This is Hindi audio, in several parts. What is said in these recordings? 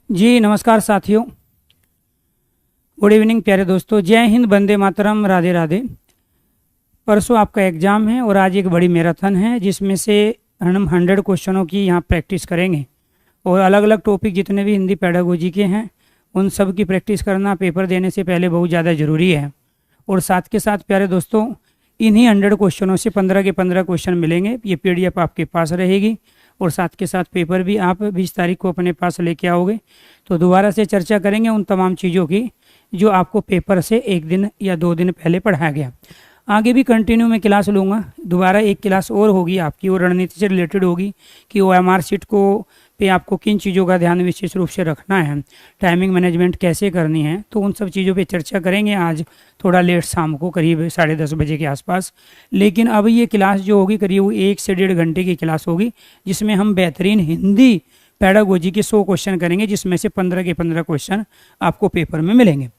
जी नमस्कार साथियों, गुड इवनिंग प्यारे दोस्तों। जय हिंद, वंदे मातरम, राधे राधे। परसों आपका एग्ज़ाम है और आज एक बड़ी मैराथन है जिसमें से हम 100 क्वेश्चनों की यहाँ प्रैक्टिस करेंगे और अलग अलग टॉपिक जितने भी हिंदी पेडागोजी के हैं उन सब की प्रैक्टिस करना पेपर देने से पहले बहुत ज़्यादा ज़रूरी है। और साथ के साथ प्यारे दोस्तों, इन्हीं 100 क्वेश्चनों से 15 के 15 क्वेश्चन मिलेंगे। ये PDF आपके पास रहेगी और साथ के साथ पेपर भी आप 20 तारीख को अपने पास लेके आओगे। तो दोबारा से चर्चा करेंगे उन तमाम चीज़ों की जो आपको पेपर से एक दिन या 2 दिन पहले पढ़ाया गया। आगे भी कंटिन्यू में क्लास लूँगा। दोबारा एक क्लास और होगी आपकी, वो रणनीति से रिलेटेड होगी कि OMR शीट को पे आपको किन चीज़ों का ध्यान विशेष रूप से रखना है, टाइमिंग मैनेजमेंट कैसे करनी है, तो उन सब चीज़ों पे चर्चा करेंगे आज थोड़ा लेट शाम को, करीब 10:30 बजे के आसपास। लेकिन अब ये क्लास जो होगी करीब 1 से 1.5 घंटे की क्लास होगी जिसमें हम बेहतरीन हिंदी पेडागोजी के 100 क्वेश्चन करेंगे जिसमें से 15 के 15 क्वेश्चन आपको पेपर में मिलेंगे।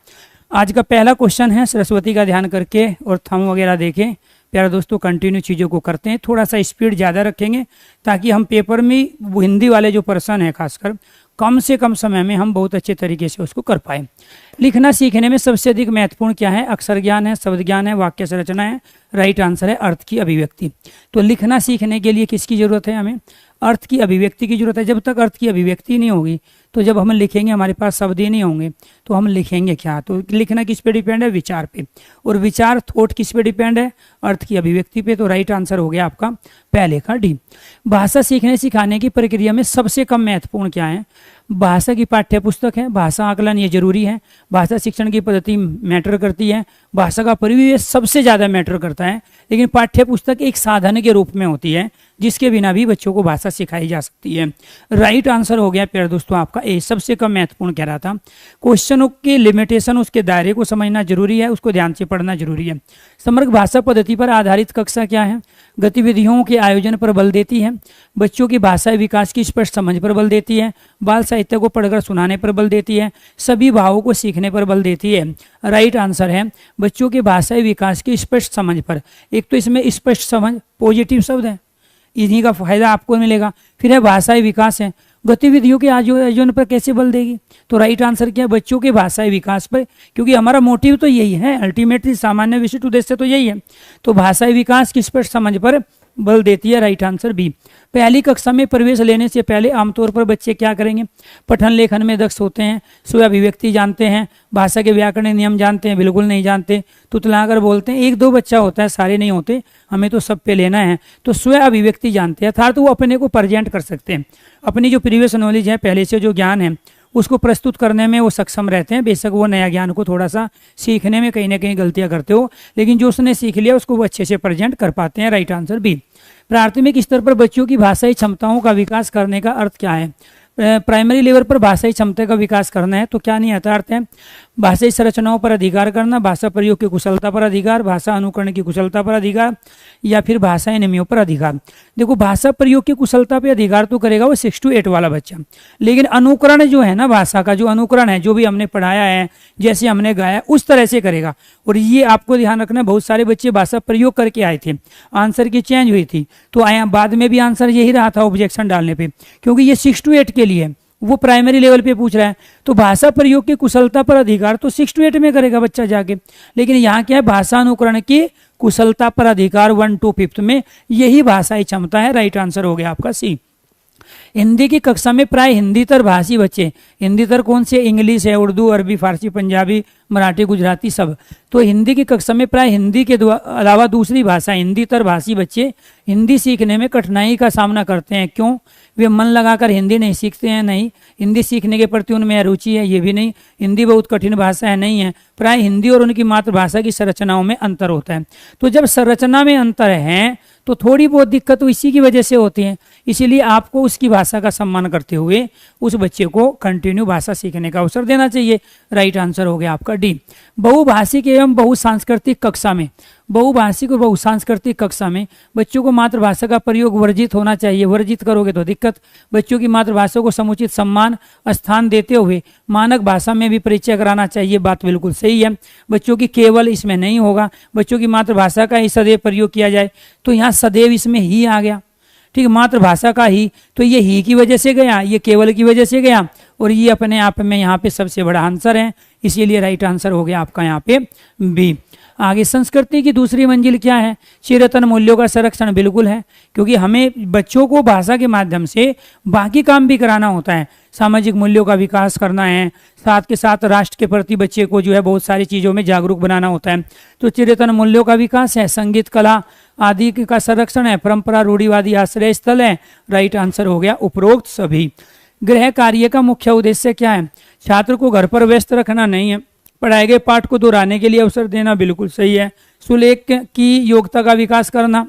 आज का पहला क्वेश्चन है, सरस्वती का ध्यान करके और थंब वगैरह देखें। प्यारे दोस्तों, कंटिन्यू चीज़ों को करते हैं, थोड़ा सा स्पीड ज़्यादा रखेंगे ताकि हम पेपर में हिंदी वाले जो पर्सन है खासकर कम से कम समय में हम बहुत अच्छे तरीके से उसको कर पाए। लिखना सीखने में सबसे अधिक महत्वपूर्ण क्या है? अक्षर ज्ञान है, शब्द ज्ञान है, वाक्य संरचना है। राइट आंसर है अर्थ की अभिव्यक्ति। तो लिखना सीखने के लिए किसकी ज़रूरत है? हमें अर्थ की अभिव्यक्ति की जरूरत है। जब तक अर्थ की अभिव्यक्ति नहीं होगी तो जब हम लिखेंगे हमारे पास शब्द ही नहीं होंगे तो हम लिखेंगे क्या? तो लिखना किस पे डिपेंड है? विचार पे। और विचार थॉट किस पे डिपेंड है? अर्थ की अभिव्यक्ति पे। तो राइट आंसर हो गया आपका पहले का डी। भाषा सीखने सिखाने की प्रक्रिया में सबसे कम महत्वपूर्ण क्या है? भाषा की पाठ्य पुस्तक है, भाषा आकलन ये जरूरी है, भाषा शिक्षण की पद्धति मैटर करती है, भाषा का परिवेश सबसे ज़्यादा मैटर करता है। लेकिन पाठ्य पुस्तक एक साधन के रूप में होती है जिसके बिना भी बच्चों को भाषा सिखाई जा सकती है। राइट आंसर हो गया प्यारे दोस्तों आपका ए, सबसे कम महत्वपूर्ण कह रहा था। क्वेश्चनों के लिमिटेशन, उसके दायरे को समझना जरूरी है, उसको ध्यान से पढ़ना जरूरी है। समग्र भाषा पद्धति पर आधारित कक्षा क्या है? गतिविधियों के आयोजन पर बल देती है, बच्चों की भाषा विकास की स्पष्ट समझ पर बल देती है, बाल साहित्य को पढ़कर सुनाने पर बल देती है, सभी भावों को सीखने पर बल देती है। राइट आंसर है बच्चों के भाषाई विकास की स्पष्ट समझ पर। एक तो इसमें स्पष्ट समझ पॉजिटिव शब्द है, इन्हीं का फायदा आपको मिलेगा। फिर है भाषाई विकास है, गतिविधियों के आयोजन पर कैसे बल देगी? तो राइट आंसर क्या है? बच्चों के भाषाई विकास पर, क्योंकि हमारा मोटिव तो यही है, अल्टीमेटली सामान्य विशिष्ट उद्देश्य तो यही है। तो भाषाई विकास की स्पष्ट समझ पर बल देती है। Right answer B. पहली कक्षा में प्रवेश लेने से पहले आमतौर पर बच्चे क्या करेंगे? पठन लेखन में दक्ष होते हैं, स्व अभिव्यक्ति जानते हैं, भाषा के व्याकरण नियम जानते हैं, बिल्कुल नहीं जानते, तुतलाकर बोलते हैं। 1-2 बच्चा होता है, सारे नहीं होते, हमें तो सब पे लेना है। तो स्व अभिव्यक्ति जानते हैं अर्थात वो अपने को प्रेजेंट कर सकते हैं, अपनी जो प्रीवियस नॉलेज है, पहले से जो ज्ञान है उसको प्रस्तुत करने में वो सक्षम रहते हैं। बेशक वो नया ज्ञान को थोड़ा सा सीखने में कहीं ना कहीं गलतियां करते हो, लेकिन जो उसने सीख लिया उसको वो अच्छे से प्रेजेंट कर पाते हैं। Right answer B. प्राथमिक स्तर पर बच्चों की भाषाई क्षमताओं का विकास करने का अर्थ क्या है? प्राइमरी लेवल पर भाषाई क्षमता का विकास करना है तो क्या नहीं आता? अर्थ है भाषाई संरचनाओं पर अधिकार करना, भाषा प्रयोग की कुशलता पर अधिकार, भाषा अनुकरण की कुशलता पर अधिकार, या फिर भाषाई नियमों पर अधिकार। देखो, भाषा प्रयोग की कुशलता पर अधिकार तो करेगा वो 6 to 8 वाला बच्चा, लेकिन अनुकरण जो है ना, भाषा का जो अनुकरण है, जो भी हमने पढ़ाया है, जैसे हमने गाया उस तरह से करेगा। और ये आपको ध्यान रखना, बहुत सारे बच्चे भाषा प्रयोग करके आए थे, आंसर की चेंज हुई थी, तो आया बाद में भी आंसर यही रहा था ऑब्जेक्शन डालने पे, क्योंकि ये 6 to 8 के लिए, वो प्राइमरी लेवल पे पूछ रहा है। तो भाषा प्रयोग की कुशलता पर अधिकार तो 6 to 8 में करेगा बच्चा जाके, लेकिन यहाँ क्या है? भाषा अनुकरण की कुशलता पर अधिकार 1 to 5 में, यही भाषाई क्षमता है। राइट आंसर हो गया आपका सी। हिंदी की कक्षा में प्राय हिंदीतर भाषी बच्चे, हिंदीतर कौन से? इंग्लिश है, उर्दू, अरबी, फारसी, पंजाबी, मराठी, गुजराती सब। तो हिंदी की कक्षा में प्राय हिंदी के अलावा दूसरी भाषा हिंदीतर भाषी बच्चे हिंदी सीखने में कठिनाई का सामना करते हैं। क्यों? वे मन लगाकर हिंदी नहीं सीखते हैं? नहीं। हिंदी सीखने के प्रति उनमें रुचि है? ये भी नहीं। हिंदी बहुत कठिन भाषा है? नहीं है। प्राय हिंदी और उनकी मातृभाषा की संरचनाओं में अंतर होता है। तो जब संरचना में अंतर है तो थोड़ी बहुत दिक्कत तो इसी की वजह से होती है। इसीलिए आपको उसकी भाषा का सम्मान करते हुए उस बच्चे को कंटिन्यू भाषा सीखने का अवसर देना चाहिए। राइट आंसर हो गया आपका डी। बहुभाषिक एवं बहुसांस्कृतिक कक्षा में, बहुभाषिक और बहुसांस्कृतिक कक्षा में बच्चों को मातृभाषा का प्रयोग वर्जित होना चाहिए। वर्जित करोगे तो दिक्कत। बच्चों की मातृभाषा को समुचित सम्मान स्थान देते हुए मानक भाषा में भी परिचय कराना चाहिए। बात बिल्कुल सही है। बच्चों की केवल इसमें नहीं होगा, बच्चों की मातृभाषा का ही सदैव प्रयोग किया जाए। तो यहाँ सदैव इसमें ही आ गया, ठीक है, मातृभाषा का ही, तो ये ही की वजह से गया, ये केवल की वजह से गया, और ये अपने आप में यहाँ पे सबसे बड़ा आंसर है, इसीलिए राइट आंसर हो गया आपका यहाँ पे बी। आगे संस्कृति की दूसरी मंजिल क्या है? चिरंतन मूल्यों का संरक्षण, बिल्कुल है, क्योंकि हमें बच्चों को भाषा के माध्यम से बाकी काम भी कराना होता है, सामाजिक मूल्यों का विकास करना है, साथ के साथ राष्ट्र के प्रति बच्चे को जो है बहुत सारी चीज़ों में जागरूक बनाना होता है। तो चिरंतन मूल्यों का विकास है, संगीत कला आदि का संरक्षण है, परंपरा रूढ़िवादी आश्रय स्थल है, राइट आंसर हो गया उपरोक्त सभी। गृह कार्य का मुख्य उद्देश्य क्या है? छात्र को घर पर व्यस्त रखना नहीं है, पढ़ाए गए पाठ को दोहराने के लिए अवसर देना, बिल्कुल सही है। सुलेख की योग्यता का विकास करना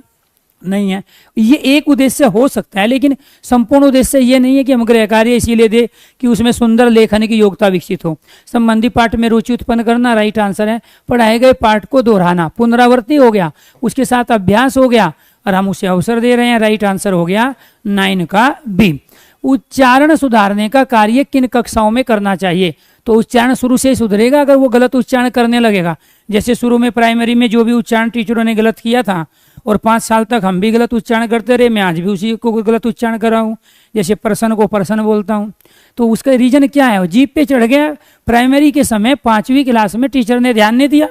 नहीं है, ये एक उद्देश्य हो सकता है, लेकिन संपूर्ण उद्देश्य ये नहीं है कि हम गृह कार्य इसीलिए दे कि उसमें सुंदर लेखन की योग्यता विकसित हो। संबंधी पाठ में रुचि उत्पन्न करना, राइट आंसर है। पढ़ाए गए पाठ को दोहराना, पुनरावृत्ति हो गया, उसके साथ अभ्यास हो गया और हम उसे अवसर दे रहे हैं, राइट आंसर हो गया 9 का बी। उच्चारण सुधारने का कार्य किन कक्षाओं में करना चाहिए? तो उच्चारण शुरू से ही सुधरेगा अगर वो गलत उच्चारण करने लगेगा। जैसे शुरू में प्राइमरी में जो भी उच्चारण टीचरों ने गलत किया था और 5 साल तक हम भी गलत उच्चारण करते रहे, मैं आज भी उसी को गलत उच्चारण कर रहा हूँ। जैसे पर्सन को पर्सन बोलता हूँ, तो उसका रीजन क्या है? जीभ पे चढ़ गया। प्राइमरी के समय 5वीं क्लास में टीचर ने ध्यान नहीं दिया,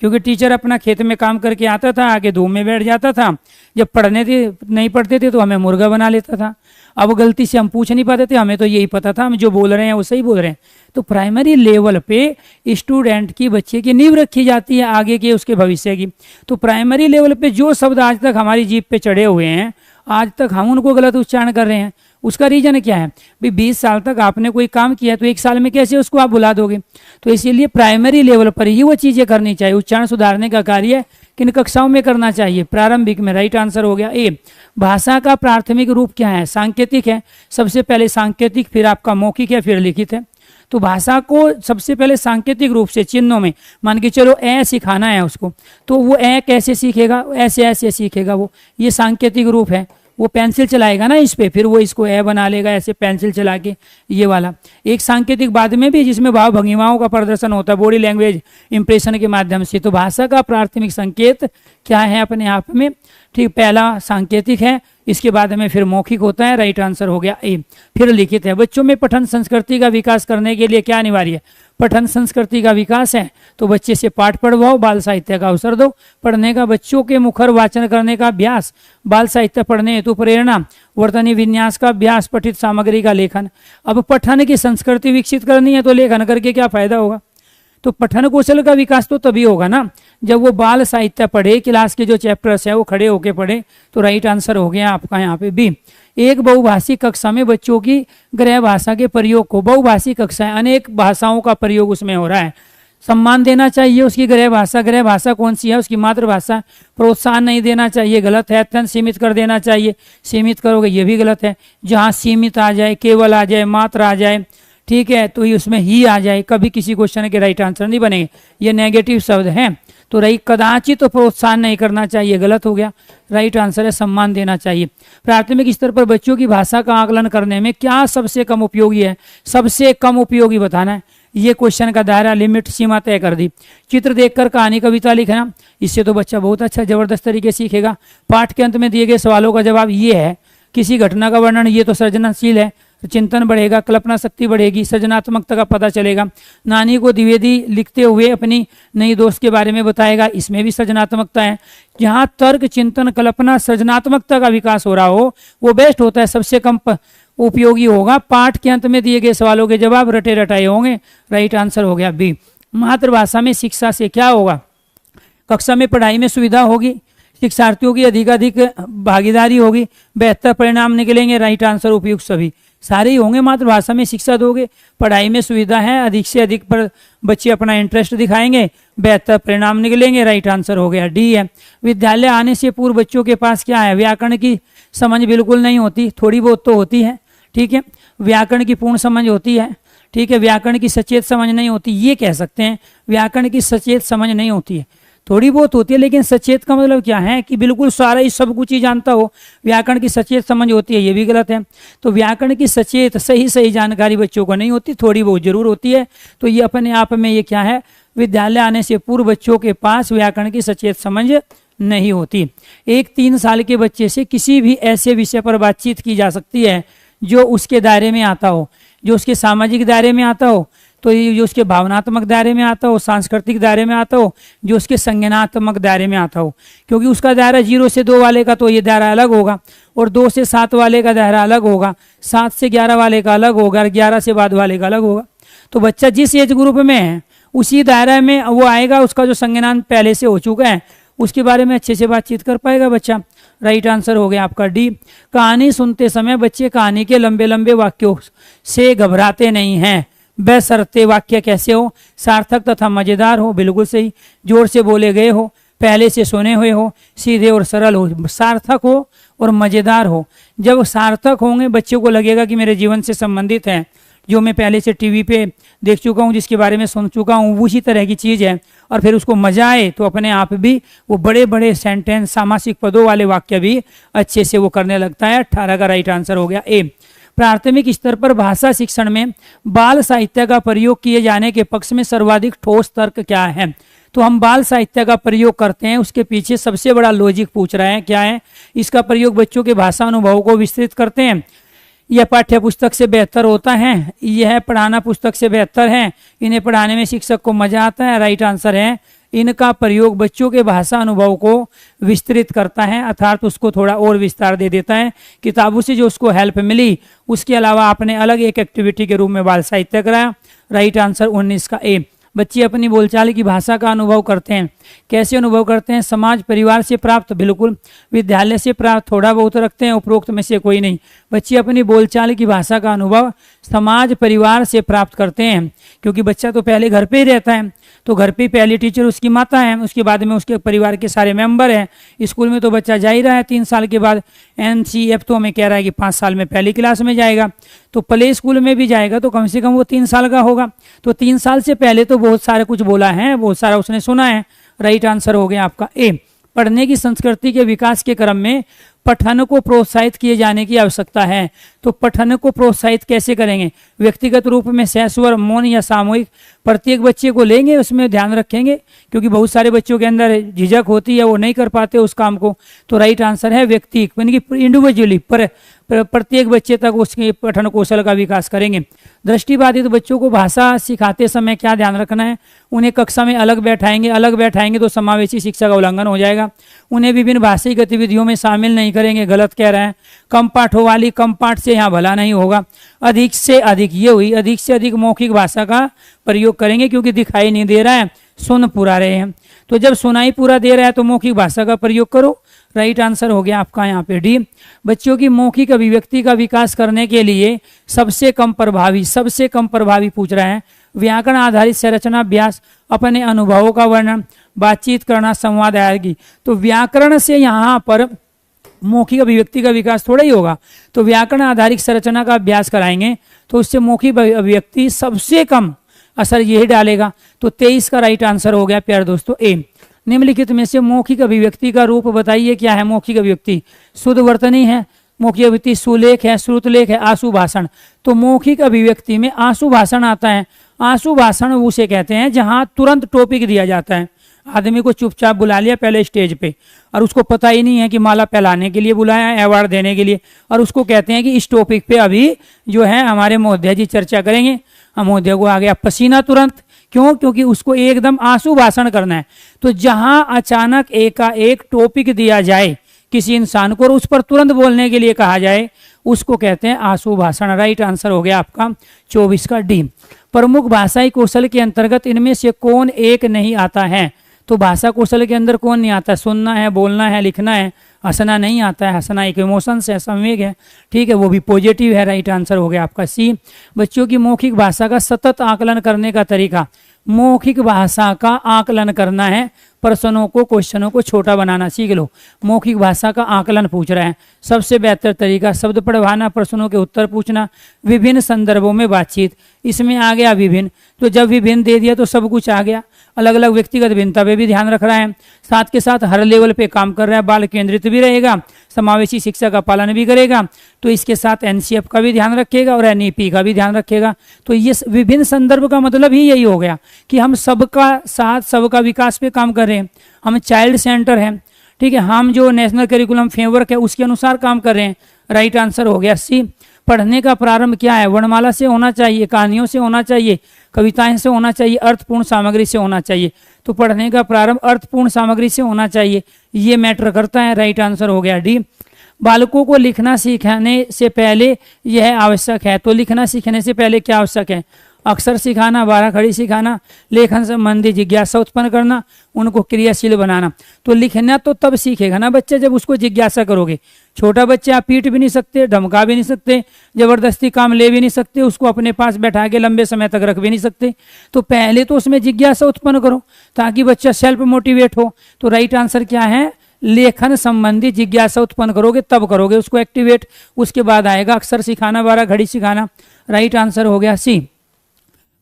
क्योंकि टीचर अपना खेत में काम करके आता था, आगे धूप में बैठ जाता था। जब नहीं पढ़ते थे तो हमें मुर्गा बना लेता था। अब गलती से हम पूछ नहीं पाते थे, हमें तो यही पता था हम जो बोल रहे हैं वो सही बोल रहे हैं। तो प्राइमरी लेवल पे स्टूडेंट की, बच्चे की नींव रखी जाती है आगे के उसके भविष्य की। तो प्राइमरी लेवल पे जो शब्द आज तक हमारी जीभ पे चढ़े हुए हैं, आज तक हम उनको गलत उच्चारण कर रहे हैं, उसका रीजन क्या है? भाई 20 साल तक आपने कोई काम किया तो 1 साल में कैसे उसको आप भुला दोगे? तो इसीलिए प्राइमरी लेवल पर ही वो चीज़ें करनी चाहिए। उच्चारण सुधारने का कार्य किन कक्षाओं में करना चाहिए? प्रारंभिक में, राइट आंसर हो गया ए। भाषा का प्राथमिक रूप क्या है? सांकेतिक है, सबसे पहले सांकेतिक, फिर आपका मौखिक है, फिर लिखित है। तो भाषा को सबसे पहले सांकेतिक रूप से चिन्हों में, मान के चलो ए सिखाना है उसको, तो वो ए कैसे सीखेगा? ऐसे ऐसे सीखेगा वो, ये सांकेतिक रूप है। वो पेंसिल चलाएगा ना इस पे, फिर वो इसको ए बना लेगा ऐसे पेंसिल चला के, ये वाला। एक सांकेतिक बाद में भी जिसमें भाव भंगिमाओं का प्रदर्शन होता है बॉडी लैंग्वेज इंप्रेशन के माध्यम से। तो भाषा का प्राथमिक संकेत क्या है अपने आप में? ठीक, पहला सांकेतिक है, इसके बाद में फिर मौखिक होता है, राइट आंसर हो गया ए। फिर लिखित है। बच्चों में पठन संस्कृति का विकास करने के लिए क्या अनिवार्य है? पठन संस्कृति का विकास है तो बच्चे से पाठ पढ़वाओ, बाल साहित्य का अवसर दो, पढ़ने का, बच्चों के मुखर वाचन करने का अभ्यास, बाल साहित्य पढ़ने हेतु प्रेरणा, वर्तनी विन्यास का अभ्यास, पठित सामग्री का लेखन। अब पठन की संस्कृति विकसित करनी है तो लेखन करके क्या फायदा होगा? तो पठन कौशल का विकास तो तभी होगा ना जब वो बाल साहित्य पढ़े, क्लास के जो चैप्टर्स है वो खड़े होके पढ़े। तो राइट आंसर हो गया आपका यहाँ पे बी। एक बहुभाषी कक्षा में बच्चों की गृह भाषा के प्रयोग को, बहुभाषी कक्षा है, अनेक भाषाओं का प्रयोग उसमें हो रहा है, सम्मान देना चाहिए उसकी गृह भाषा कौन सी है? उसकी मातृभाषा। प्रोत्साहन नहीं देना चाहिए, गलत है। अत्यंत सीमित कर देना चाहिए, सीमित करोगे ये भी गलत है। जहाँ सीमित आ जाए, केवल आ जाए, मात्र आ जाए, ठीक है, तो ये उसमें ही आ जाए, कभी किसी क्वेश्चन के राइट आंसर नहीं बनेंगे, ये नेगेटिव शब्द हैं। तो रही कदाचित तो प्रोत्साहन नहीं करना चाहिए, गलत हो गया। राइट आंसर है सम्मान देना चाहिए। प्राथमिक स्तर पर बच्चों की भाषा का आकलन करने में क्या सबसे कम उपयोगी है? सबसे कम उपयोगी बताना है। ये क्वेश्चन का दायरा, लिमिट, सीमा तय कर दी। चित्र देखकर कहानी कविता लिखना, इससे तो बच्चा बहुत अच्छा जबरदस्त तरीके सीखेगा। पाठ के अंत में दिए गए सवालों का जवाब ये है, किसी घटना का वर्णन, ये तो सृजनशील है, चिंतन बढ़ेगा, कल्पना शक्ति बढ़ेगी, सृजनात्मकता का पता चलेगा। नानी को द्विवेदी लिखते हुए अपनी नई दोस्त के बारे में बताएगा, इसमें भी सृजनात्मकता है। जहाँ तर्क, चिंतन, कल्पना, सृजनात्मकता का विकास हो रहा हो वो बेस्ट होता है, सबसे कम उपयोगी होगा। पाठ के अंत में दिए गए सवालों के जवाब रटे रटाए होंगे, राइट आंसर हो गया बी। मातृभाषा में शिक्षा से क्या होगा? कक्षा में पढ़ाई में सुविधा होगी, शिक्षार्थियों की अधिकाधिक भागीदारी होगी, बेहतर परिणाम निकलेंगे, राइट आंसर उपयुक्त सभी सारे ही होंगे। मातृभाषा में शिक्षा दोगे, पढ़ाई में सुविधा है, अधिक से अधिक पर बच्चे अपना इंटरेस्ट दिखाएंगे, बेहतर परिणाम निकलेंगे, राइट आंसर हो गया डी है। विद्यालय आने से पूर्व बच्चों के पास क्या है? व्याकरण की समझ बिल्कुल नहीं होती, थोड़ी बहुत तो होती है, ठीक है। व्याकरण की पूर्ण समझ होती है, ठीक है। व्याकरण की सचेत समझ नहीं होती, ये कह सकते हैं। व्याकरण की सचेत समझ नहीं होती है, थोड़ी बहुत होती है, लेकिन सचेत का मतलब क्या है कि बिल्कुल सारा ही सब कुछ ही जानता हो। व्याकरण की सचेत समझ होती है, ये भी गलत है। तो व्याकरण की सचेत सही जानकारी बच्चों को नहीं होती, थोड़ी बहुत जरूर होती है। तो ये अपने आप में ये क्या है? विद्यालय आने से पूर्व बच्चों के पास व्याकरण की सचेत समझ नहीं होती। एक 3 साल के बच्चे से किसी भी ऐसे विषय पर बातचीत की जा सकती है जो उसके दायरे में आता हो, जो उसके सामाजिक दायरे में आता हो, तो ये जो उसके भावनात्मक दायरे में आता हो, सांस्कृतिक दायरे में आता हो, जो उसके संज्ञानात्मक दायरे में आता हो। क्योंकि उसका दायरा 0 से 2 वाले का तो ये दायरा अलग होगा, और 2 से 7 वाले का दायरा अलग होगा, 7 से 11 वाले का अलग होगा, 11 से बाद वाले का अलग होगा। तो बच्चा जिस एज ग्रुप में है उसी दायरा में वो आएगा, उसका जो संज्ञान पहले से हो चुका है उसके बारे में अच्छे से बातचीत कर पाएगा बच्चा। राइट आंसर हो गया आपका डी। कहानी सुनते समय बच्चे कहानी के लंबे लंबे वाक्यों से घबराते नहीं हैं। बशर्ते वाक्य कैसे हो, सार्थक तथा मजेदार हो, बिल्कुल सही। जोर से बोले गए हो, पहले से सुने हुए हो, सीधे और सरल हो, सार्थक हो और मजेदार हो। जब सार्थक होंगे बच्चों को लगेगा कि मेरे जीवन से संबंधित है, जो मैं पहले से टीवी पे देख चुका हूँ, जिसके बारे में सुन चुका हूँ, उसी तरह की चीज़ है, और फिर उसको मजा आए तो अपने आप भी वो बड़े बड़े सेंटेंस, सामासिक पदों वाले वाक्य भी अच्छे से वो करने लगता है। 18 का राइट आंसर हो गया ए। प्राथमिक स्तर पर भाषा शिक्षण में बाल साहित्य का प्रयोग किए जाने के पक्ष में सर्वाधिक ठोस तर्क क्या है? तो हम बाल साहित्य का प्रयोग करते हैं, उसके पीछे सबसे बड़ा लॉजिक पूछ रहा है, क्या है? इसका प्रयोग बच्चों के भाषा अनुभव को विस्तृत करते हैं। यह पाठ्य पुस्तक से बेहतर होता है, यह पढ़ाना पुस्तक से बेहतर है, इन्हें पढ़ाने में शिक्षक को मजा आता है। राइट आंसर है इनका प्रयोग बच्चों के भाषा अनुभव को विस्तृत करता है, अर्थात उसको थोड़ा और विस्तार दे देता है। किताबों से जो उसको हेल्प मिली उसके अलावा आपने अलग एक एक्टिविटी के रूप में बाल साहित्य कराया। राइट आंसर 19 का ए। बच्चे अपनी बोलचाल की भाषा का अनुभव करते हैं। कैसे अनुभव करते हैं? समाज परिवार से प्राप्त, बिल्कुल। विद्यालय से प्राप्त, थोड़ा बहुत रखते हैं, उपरोक्त में से कोई नहीं। बच्चे अपनी बोलचाल की भाषा का अनुभव समाज परिवार से प्राप्त करते हैं, क्योंकि बच्चा तो पहले घर पे ही रहता है, तो घर पे पहली टीचर उसकी माता है, उसके बाद में उसके परिवार के सारे मेंबर हैं। स्कूल में तो बच्चा जा ही रहा है 3 साल के बाद, NCF तो हमें कह रहा है कि 5 साल में पहली क्लास में जाएगा, तो प्ले स्कूल में भी जाएगा तो कम से कम वो 3 साल का होगा। तो 3 साल से पहले तो बहुत सारे कुछ बोला है, बहुत सारा उसने सुना है। राइट आंसर हो गया आपका ए। पढ़ने की संस्कृति के विकास के क्रम में पठन को प्रोत्साहित किए जाने की आवश्यकता है। तो पठन को प्रोत्साहित कैसे करेंगे? व्यक्तिगत रूप में सहस्वर, मौन या सामूहिक, प्रत्येक बच्चे को लेंगे, उसमें ध्यान रखेंगे, क्योंकि बहुत सारे बच्चों के अंदर झिझक होती है, वो नहीं कर पाते उस काम को। तो राइट आंसर है व्यक्ति, यानी कि इंडिविजुअली, प्रत्येक बच्चे तक उसके पठन कौशल का विकास करेंगे। दृष्टिबाधित बच्चों को भाषा सिखाते समय क्या ध्यान रखना है? उन्हें कक्षा में अलग बैठाएंगे तो समावेशी शिक्षा का उल्लंघन हो जाएगा। उन्हें विभिन्न भाषाई गतिविधियों में शामिल नहीं करेंगे, गलत कह रहे हैं। कम पाठों वाली, कम पाठ से यहाँ भला नहीं होगा। अधिक से अधिक, ये हुई, अधिक से अधिक मौखिक भाषा का प्रयोग करेंगे, क्योंकि दिखाई नहीं दे रहा है, सुन पूरा रहे हैं। तो जब सुनाई पूरा दे रहा है तो मौखिक भाषा का प्रयोग करो। राइट आंसर हो गया आपका यहाँ पे डी। बच्चों की मौखिक अभिव्यक्ति का विकास करने के लिए सबसे कम प्रभावी पूछ रहा है। व्याकरण आधारित संरचना अभ्यास, अपने अनुभवों का वर्णन, बातचीत करना, संवाद आएगी। तो व्याकरण से यहाँ पर मौखिक अभिव्यक्ति का विकास थोड़ा ही होगा, तो व्याकरण आधारित संरचना का अभ्यास कराएंगे तो उससे मौखिक अभिव्यक्ति सबसे कम असर यही डालेगा। तो 23 का राइट आंसर हो गया प्यारे दोस्तों ए। निम्नलिखित में से मौखिक अभिव्यक्ति का रूप बताइए। क्या है मौखिक अभिव्यक्ति? शुद्ध वर्तनी है, मौखिक अभिव्यक्ति सुलेख है, श्रुतलेख है, आशु भाषण। तो मौखिक अभिव्यक्ति में आशु भाषण आता है। आशु भाषण उसे कहते हैं जहां तुरंत टॉपिक दिया जाता है। आदमी को चुपचाप बुला लिया पहले स्टेज पे, और उसको पता ही नहीं है कि माला फैलाने के लिए बुलाया है, अवार्ड देने के लिए, और उसको कहते हैं कि इस टॉपिक पे अभी जो है हमारे महोदय जी चर्चा करेंगे। हम महोदय को आ गया पसीना तुरंत, क्यों? क्योंकि उसको एकदम आंसू भाषण करना है। तो जहां अचानक एक टॉपिक दिया जाए किसी इंसान को और उस पर तुरंत बोलने के लिए कहा जाए, उसको कहते हैं आंसू भाषण। राइट आंसर हो गया आपका 24 का डी। प्रमुख भाषाई कौशल के अंतर्गत इनमें से कौन एक नहीं आता है? तो भाषा कौशल के अंदर कौन नहीं आता? सुनना है, बोलना है, लिखना है। हंसना नहीं आता है, हंसना एक इमोशंस है, संवेग है, ठीक है, वो भी पॉजिटिव है। राइट आंसर हो गया आपका सी। बच्चों की मौखिक भाषा का सतत आकलन करने का तरीका। मौखिक भाषा का आकलन करना है, प्रश्नों को, क्वेश्चनों को छोटा बनाना सीख लो। मौखिक भाषा का आकलन पूछ रहा है। सबसे बेहतर तरीका शब्द पढ़वाना, प्रश्नों के उत्तर पूछना, विभिन्न संदर्भों में बातचीत। इसमें आ गया विभिन्न, तो जब विभिन्न दे दिया तो सब कुछ आ गया। अलग अलग व्यक्तिगत भिन्नता पे भी ध्यान रख रहा है, साथ के साथ हर लेवल पे काम कर रहा है, बाल केंद्रित भी रहेगा, समावेशी शिक्षा का पालन भी करेगा, तो इसके साथ NCF का भी ध्यान रखेगा और NEP का भी ध्यान रखेगा। तो ये विभिन्न संदर्भ का मतलब ही यही हो गया कि हम सबका साथ, सबका विकास पे काम कर रहे हैं। हम चाइल्ड सेंटर हैं, ठीक है, हम जो नेशनल करिकुलम फ्रेमवर्क है उसके अनुसार काम कर रहे हैं। राइट आंसर हो गया सी। पढ़ने का प्रारंभ क्या है? वर्णमाला से होना चाहिए, कहानियों से होना चाहिए, कविताएं से होना चाहिए, अर्थपूर्ण सामग्री से होना चाहिए। तो पढ़ने का प्रारंभ अर्थपूर्ण सामग्री से होना चाहिए, ये मैटर करता है। राइट आंसर हो गया डी। बालकों को लिखना सीखने से पहले यह आवश्यक है। तो लिखना सीखने से पहले क्या आवश्यक है? अक्षर सिखाना, बाराखड़ी सिखाना, लेखन संबंधी जिज्ञासा उत्पन्न करना, उनको क्रियाशील बनाना। तो लिखना तो तब सीखेगा ना बच्चा जब उसको जिज्ञासा करोगे। छोटा बच्चा आप पीट भी नहीं सकते, धमका भी नहीं सकते, जबरदस्ती काम ले भी नहीं सकते, उसको अपने पास बैठा के लंबे समय तक रख भी नहीं सकते। तो पहले तो उसमें जिज्ञासा उत्पन्न करो ताकि बच्चा सेल्फ मोटिवेट हो। तो राइट आंसर क्या है? लेखन संबंधी जिज्ञासा उत्पन्न करोगे तब करोगे उसको एक्टिवेट। उसके बाद आएगा अक्षर सिखाना, बाराखड़ी सिखाना। राइट आंसर हो गया सी।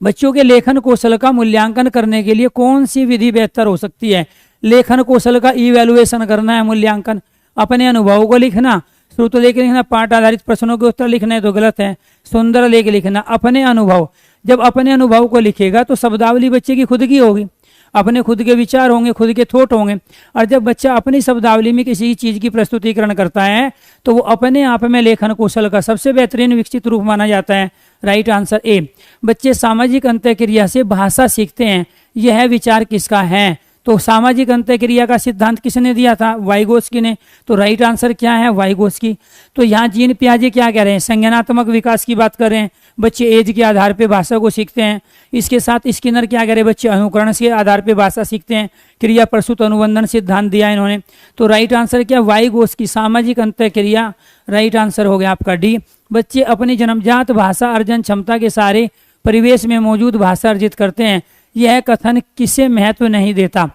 बच्चों के लेखन कौशल का मूल्यांकन करने के लिए कौन सी विधि बेहतर हो सकती है? लेखन कौशल का इवैल्यूएशन करना है, मूल्यांकन। अपने अनुभवों को लिखना, श्रुत लेख लिखना, पाठ आधारित प्रश्नों के उत्तर लिखना है तो गलत है। सुंदर लेख लिखना, अपने अनुभव। जब अपने अनुभव को लिखेगा तो शब्दावली बच्चे की खुद की होगी, अपने खुद के विचार होंगे, खुद के थॉट होंगे। और जब बच्चा अपनी शब्दावली में किसी चीज की प्रस्तुतिकरण करता है तो वो अपने आप में लेखन कौशल का सबसे बेहतरीन विकसित रूप माना जाता है। Right answer A. बच्चे सामाजिक अंतःक्रिया से भाषा सीखते हैं, यह विचार किसका है? तो सामाजिक अंतःक्रिया का सिद्धांत किसने दिया था? वाइगोस्की ने। तो राइट आंसर क्या है? वाइगोस्की। तो यहाँ जीन पियाजे क्या कह रहे हैं? संज्ञानात्मक विकास की बात कर रहे हैं। बच्चे एज के आधार पे भाषा को सीखते हैं। इसके साथ स्किनर क्या कह रहे हैं? बच्चे अनुकरण के आधार पे भाषा सीखते हैं। क्रिया प्रसूत अनुबंधन सिद्धांत दिया इन्होंने। तो राइट आंसर क्या? वाइगोस्की, सामाजिक अंतःक्रिया। राइट आंसर हो गया आपका डी। बच्चे अपनी जन्मजात भाषा अर्जन क्षमता के सारे परिवेश में मौजूद भाषा अर्जित करते हैं, यह कथन किसे महत्व नहीं देता?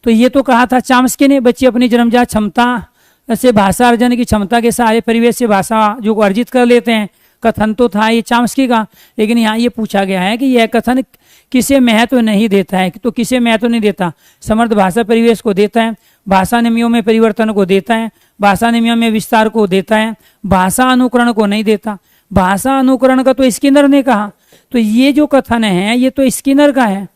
तो ये तो कहा था चॉम्स्की ने, बच्चे अपनी जन्मजात क्षमता से भाषा अर्जन की क्षमता के सारे परिवेश से भाषा जो अर्जित कर लेते हैं। कथन तो था ये चॉम्स्की का, लेकिन यहाँ ये पूछा गया है कि यह कथन किसे महत्व नहीं देता है। तो किसे महत्व नहीं देता? समर्थ भाषा परिवेश को देता है, भाषा नियमों में परिवर्तन को देता है, भाषा नियम में विस्तार को देता है, भाषा अनुकरण को नहीं देता। भाषा अनुकरण का तो स्किनर ने कहा। तो ये जो कथन है ये तो स्किनर का है।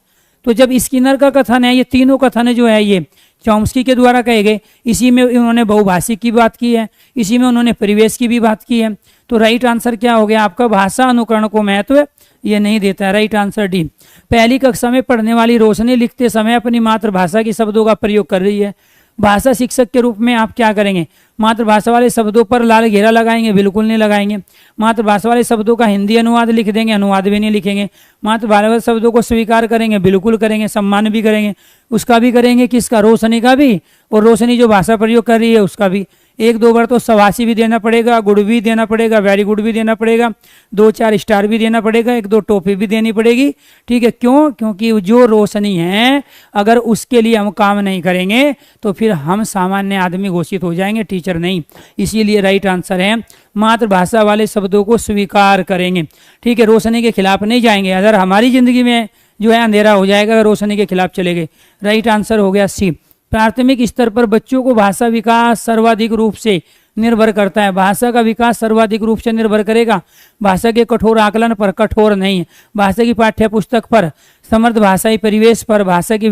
तो जब स्किनर का कथन है, ये तीनों कथन जो है ये चॉम्स्की के द्वारा कहे गए। इसी में उन्होंने बहुभाषिक की बात की है, इसी में उन्होंने परिवेश की भी बात की है। तो राइट आंसर क्या हो गया आपका? भाषा अनुकरण को महत्व ये नहीं देता है। Right answer D. पहली कक्षा में पढ़ने वाली रोशनी लिखते समय अपनी मातृभाषा के शब्दों का प्रयोग कर रही है। भाषा शिक्षक के रूप में आप क्या करेंगे? मातृभाषा वाले शब्दों पर लाल घेरा लगाएंगे? बिल्कुल नहीं लगाएंगे। मातृभाषा वाले शब्दों का हिंदी अनुवाद लिख देंगे? अनुवाद भी नहीं लिखेंगे। मातृभाषा वाले शब्दों को स्वीकार करेंगे? बिल्कुल करेंगे, सम्मान भी करेंगे। उसका भी करेंगे, किसका? रोशनी का भी। और रोशनी जो भाषा प्रयोग कर रही है उसका भी। एक दो बार तो शबाशी भी देना पड़ेगा, गुड भी देना पड़ेगा, वेरी गुड भी देना पड़ेगा, 2-4 स्टार भी देना पड़ेगा, 1-2 टॉफी भी देनी पड़ेगी। ठीक है, क्यों? क्योंकि जो रोशनी है अगर उसके लिए हम काम नहीं करेंगे तो फिर हम सामान्य आदमी घोषित हो जाएंगे, टीचर नहीं। इसीलिए राइट आंसर है मातृभाषा वाले शब्दों को स्वीकार करेंगे। ठीक है, रोशनी के खिलाफ नहीं जाएंगे। अगर हमारी जिंदगी में जो है अंधेरा हो जाएगा अगर रोशनी के खिलाफ चले गए। राइट आंसर हो गया सी। प्राथमिक स्तर पर बच्चों को भाषा विकास सर्वाधिक रूप से निर्भर करता है। भाषा का विकास सर्वाधिक रूप से निर्भर करेगा भाषा के कठोर आकलन पर, कठोर नहीं, भाषा की पाठ्य पुस्तक पर, समर्थ भाषाई परिवेश पर, भाषा की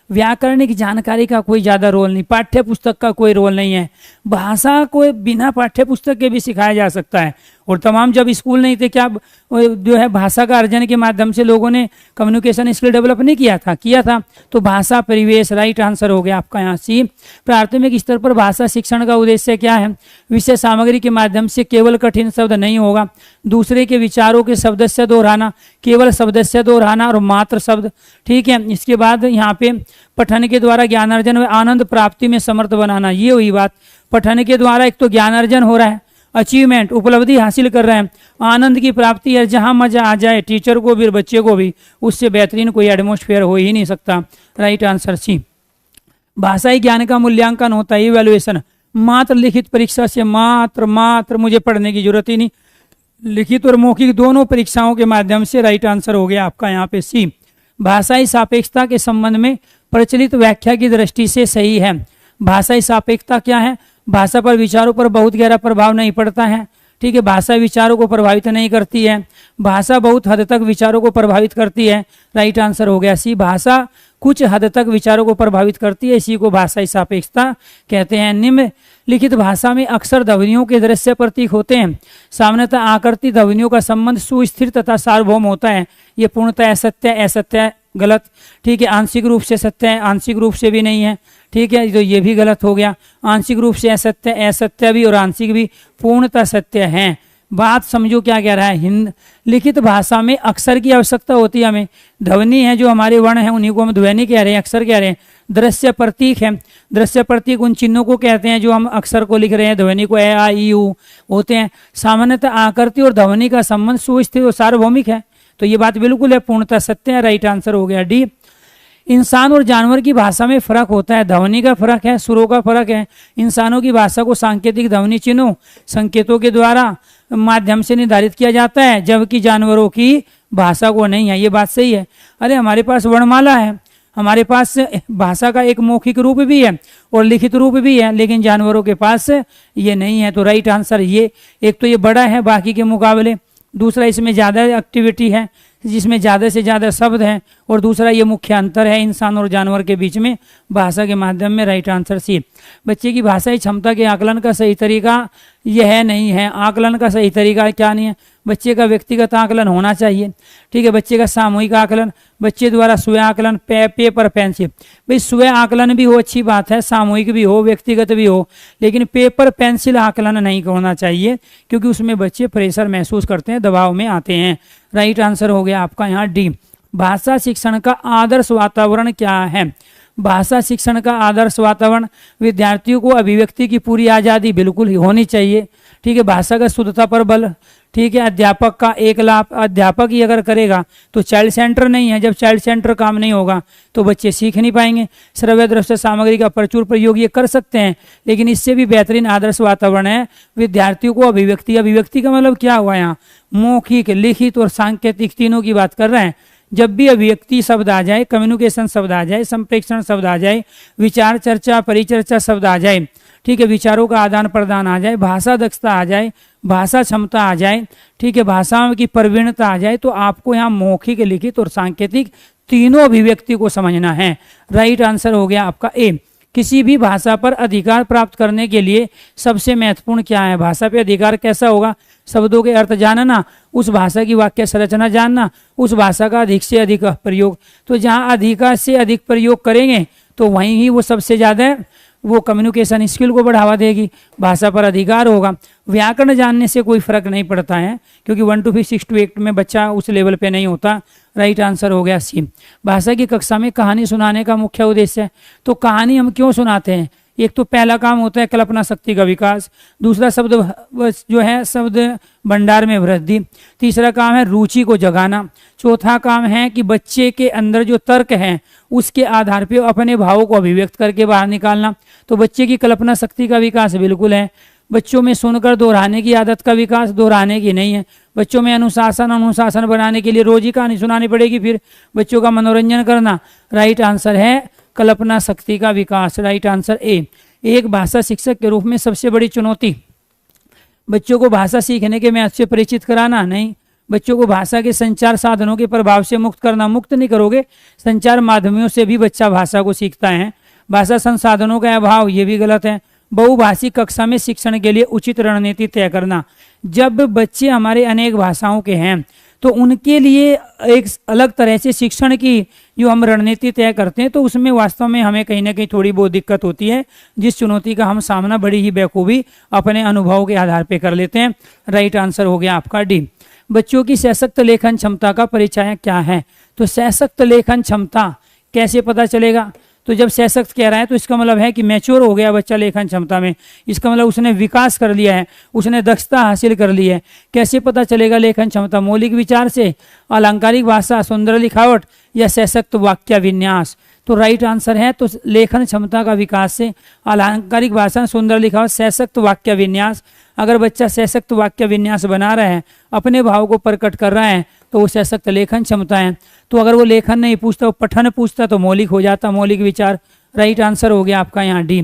व्याकरणिक जानकारी का कोई ज्यादा रोल नहीं, पाठ्य पुस्तक का कोई रोल नहीं है। भाषा को बिना पाठ्य पुस्तक के भी सिखाया जा सकता है। और तमाम जब स्कूल नहीं थे क्या जो है भाषा का अर्जन के माध्यम से लोगों ने कम्युनिकेशन स्किल डेवलप नहीं किया था। तो भाषा परिवेश राइट आंसर हो गया आपका यहाँ सी। प्राथमिक स्तर पर भाषा शिक्षण का उद्देश्य क्या है? विषय सामग्री के माध्यम से केवल कठिन शब्द नहीं होगा, दूसरे के विचारों के शब्दस्य दोहराना, केवल शब्दस्य दोहराना और मात्र शब्द। ठीक है, इसके बाद यहाँ पे पठन के द्वारा ज्ञानार्जन व आनंद प्राप्ति में समर्थ बनाना। ये हुई बात। पठन के द्वारा एक तो ज्ञानार्जन हो रहा है, अचीवमेंट उपलब्धि हासिल कर रहे हैं, आनंद की प्राप्ति है, जहां मजा आ जाए टीचर को भी बच्चे को भी, उससे बेहतरीन कोई एटमॉस्फेयर हो ही नहीं सकता। Right answer C. भाषाई ज्ञान का मूल्यांकन होता है इवैल्यूएशन। मात्र लिखित परीक्षा से मात्र मुझे पढ़ने की जरूरत ही नहीं, लिखित और मौखिक दोनों परीक्षाओं के माध्यम से राइट आंसर हो गया आपका यहाँ पे सी। भाषाई सापेक्षता के संबंध में प्रचलित व्याख्या की दृष्टि से सही है। भाषाई सापेक्षता क्या है? भाषा पर विचारों पर बहुत गहरा प्रभाव नहीं पड़ता है। ठीक है, भाषा विचारों को प्रभावित नहीं करती है, भाषा बहुत हद तक विचारों को प्रभावित करती है। राइट आंसर हो गया सी। भाषा कुछ हद तक विचारों को प्रभावित करती है, इसी को भाषाई सापेक्षता कहते हैं। लिखित भाषा में अक्सर ध्वनियों के दृश्य प्रतीक होते हैं। सामान्यतः आकृति ध्वनियों का संबंध सुस्थिर तथा सार्वभौम होता है। ये पूर्णतः असत्य असत्य गलत, ठीक है। आंशिक रूप से सत्य है, आंशिक रूप से भी नहीं है, ठीक है, तो ये भी गलत हो गया। आंशिक रूप से असत्य, असत्य भी और आंशिक भी पूर्णतः सत्य है। बात समझो क्या कह रहा है। हिंद लिखित भाषा में अक्षर की आवश्यकता होती है हमें। ध्वनि है जो हमारे वर्ण है उन्हीं को हम ध्वनि कह रहे हैं, अक्षर कह रहे हैं। दृश्य प्रतीक है, दृश्य प्रतीक उन चिन्हों को कहते हैं जो हम अक्षर को लिख रहे हैं, ध्वनि को ए आ ई उ होते हैं। सामान्यतः आकृति और ध्वनि का संबंध सुस्थिर और सार्वभौमिक है, तो ये बात बिल्कुल है, पूर्णतः सत्य है। राइट आंसर हो गया डी। इंसान और जानवर की भाषा में फर्क होता है। ध्वनि का फर्क है, सुरों का फर्क है। इंसानों की भाषा को सांकेतिक ध्वनि चिन्हों संकेतों के द्वारा माध्यम से निर्धारित किया जाता है, जबकि जानवरों की भाषा को नहीं है। ये बात सही है। अरे हमारे पास वर्णमाला है, हमारे पास भाषा का एक मौखिक रूप भी है और लिखित रूप भी है, लेकिन जानवरों के पास ये नहीं है। तो राइट आंसर ये, एक तो ये बड़ा है बाकी के मुकाबले, दूसरा इसमें ज़्यादा एक्टिविटी है जिसमें ज़्यादा से ज़्यादा शब्द हैं, और दूसरा ये मुख्य अंतर है इंसान और जानवर के बीच में भाषा के माध्यम में। Right answer C. बच्चे की भाषाई क्षमता के आकलन का सही तरीका यह है नहीं है। आकलन का सही तरीका क्या नहीं है। बच्चे का व्यक्तिगत आकलन होना चाहिए, ठीक है। बच्चे का सामूहिक आकलन, बच्चे द्वारा स्वयं आकलन, पेपर पेंसिल। भाई स्वयं आकलन भी हो, अच्छी बात है, सामूहिक भी हो, व्यक्तिगत भी हो, लेकिन पेपर पेंसिल आकलन नहीं होना चाहिए, क्योंकि उसमें बच्चे प्रेशर महसूस करते हैं, दबाव में आते हैं। राइट आंसर हो गया आपका यहाँ डी। भाषा शिक्षण का आदर्श वातावरण क्या है। भाषा शिक्षण का आदर्श वातावरण, विद्यार्थियों को अभिव्यक्ति की पूरी आज़ादी बिल्कुल होनी चाहिए, ठीक है। भाषा का शुद्धता पर बल, ठीक है। अध्यापक का एक लाभ, अध्यापक ही अगर करेगा तो चाइल्ड सेंटर नहीं है, जब चाइल्ड सेंटर काम नहीं होगा तो बच्चे सीख नहीं पाएंगे। श्रव्य दृश्य सामग्री का प्रचुर प्रयोग ये कर सकते हैं, लेकिन इससे भी बेहतरीन आदर्श वातावरण है विद्यार्थियों को अभिव्यक्ति। अभिव्यक्ति का मतलब क्या हुआ यहाँ, मौखिक, लिखित और सांकेतिक तीनों की बात कर रहे हैं। जब भी अभिव्यक्ति शब्द आ जाए, कम्युनिकेशन शब्द आ जाए, संप्रेषण शब्द आ जाए, विचार चर्चा परिचर्चा शब्द आ जाए, ठीक है, विचारों का आदान प्रदान आ जाए, भाषा दक्षता आ जाए, भाषा क्षमता आ जाए, ठीक है, भाषाओं की प्रवीणता आ जाए, तो आपको यहाँ मौखिक, लिखित और सांकेतिक तीनों अभिव्यक्ति को समझना है। राइट आंसर हो गया आपका ए। किसी भी भाषा पर अधिकार प्राप्त करने के लिए सबसे महत्वपूर्ण क्या है। भाषा पे अधिकार कैसा होगा, शब्दों के अर्थ जानना, उस भाषा की वाक्य संरचना जानना, उस भाषा का अधिक से अधिक प्रयोग। तो जहाँ अधिकार से अधिक प्रयोग करेंगे तो वहीं ही वो सबसे ज़्यादा वो कम्युनिकेशन स्किल को बढ़ावा देगी, भाषा पर अधिकार होगा। व्याकरण जानने से कोई फर्क नहीं पड़ता है, क्योंकि 1 to 5 6 to 8 में बच्चा उस लेवल पे नहीं होता। राइट आंसर हो गया सी। भाषा की कक्षा में कहानी सुनाने का मुख्य उद्देश्य है। तो कहानी हम क्यों सुनाते हैं, एक तो पहला काम होता है कल्पना शक्ति का विकास, दूसरा शब्द जो है शब्द भंडार में वृद्धि, तीसरा काम है रुचि को जगाना, चौथा काम है कि बच्चे के अंदर जो तर्क है उसके आधार पर अपने भावों को अभिव्यक्त करके बाहर निकालना। तो बच्चे की कल्पना शक्ति का विकास बिल्कुल है। बच्चों में सुनकर दोहराने की आदत का विकास, दोहराने की नहीं है। बच्चों में अनुशासन बनाने के लिए रोज ही कहानी सुनानी पड़ेगी, फिर बच्चों का मनोरंजन करना। राइट आंसर है कल्पना शक्ति का विकास। Right answer A. एक भाषा शिक्षक के रूप में सबसे बड़ी चुनौती, बच्चों को भाषा सीखने के महत्व से परिचित कराना नहीं, बच्चों को भाषा के संचार साधनों के प्रभाव से मुक्त करना। मुक्त नहीं करोगे, संचार माध्यमों से भी बच्चा भाषा को सीखता है। भाषा संसाधनों का अभाव, ये भी गलत है। बहुभाषी कक्षा में शिक्षण के लिए उचित रणनीति तय करना। जब बच्चे हमारे अनेक भाषाओं के हैं तो उनके लिए एक अलग तरह से शिक्षण की जो हम रणनीति तय करते हैं, तो उसमें वास्तव में हमें कहीं ना कहीं थोड़ी बहुत दिक्कत होती है, जिस चुनौती का हम सामना बड़ी ही बेखूबी अपने अनुभव के आधार पर कर लेते हैं। राइट आंसर हो गया आपका डी। बच्चों की सशक्त लेखन क्षमता का परिचय क्या है। तो सशक्त लेखन क्षमता कैसे पता चलेगा, तो जब सशक्त कह रहा है तो इसका मतलब है कि मैच्योर हो गया बच्चा लेखन क्षमता में, इसका मतलब उसने विकास कर लिया है, उसने दक्षता हासिल कर ली है। कैसे पता चलेगा लेखन क्षमता, मौलिक विचार से, अलंकारिक भाषा, सुंदर लिखावट या सशक्त वाक्य विन्यास। तो राइट आंसर है तो लेखन क्षमता का विकास से, अलंकारिक भाषा, सुंदर लिखावट, सशक्त वाक्य विन्यास। अगर बच्चा सशक्त वाक्य विन्यास बना रहा है, अपने भाव को प्रकट कर रहा है, तो वो सशक्त लेखन क्षमता है। तो अगर वो लेखन नहीं पूछता, वो पठन पूछता तो मौलिक हो जाता, मौलिक विचार। राइट आंसर हो गया आपका यहाँ डी।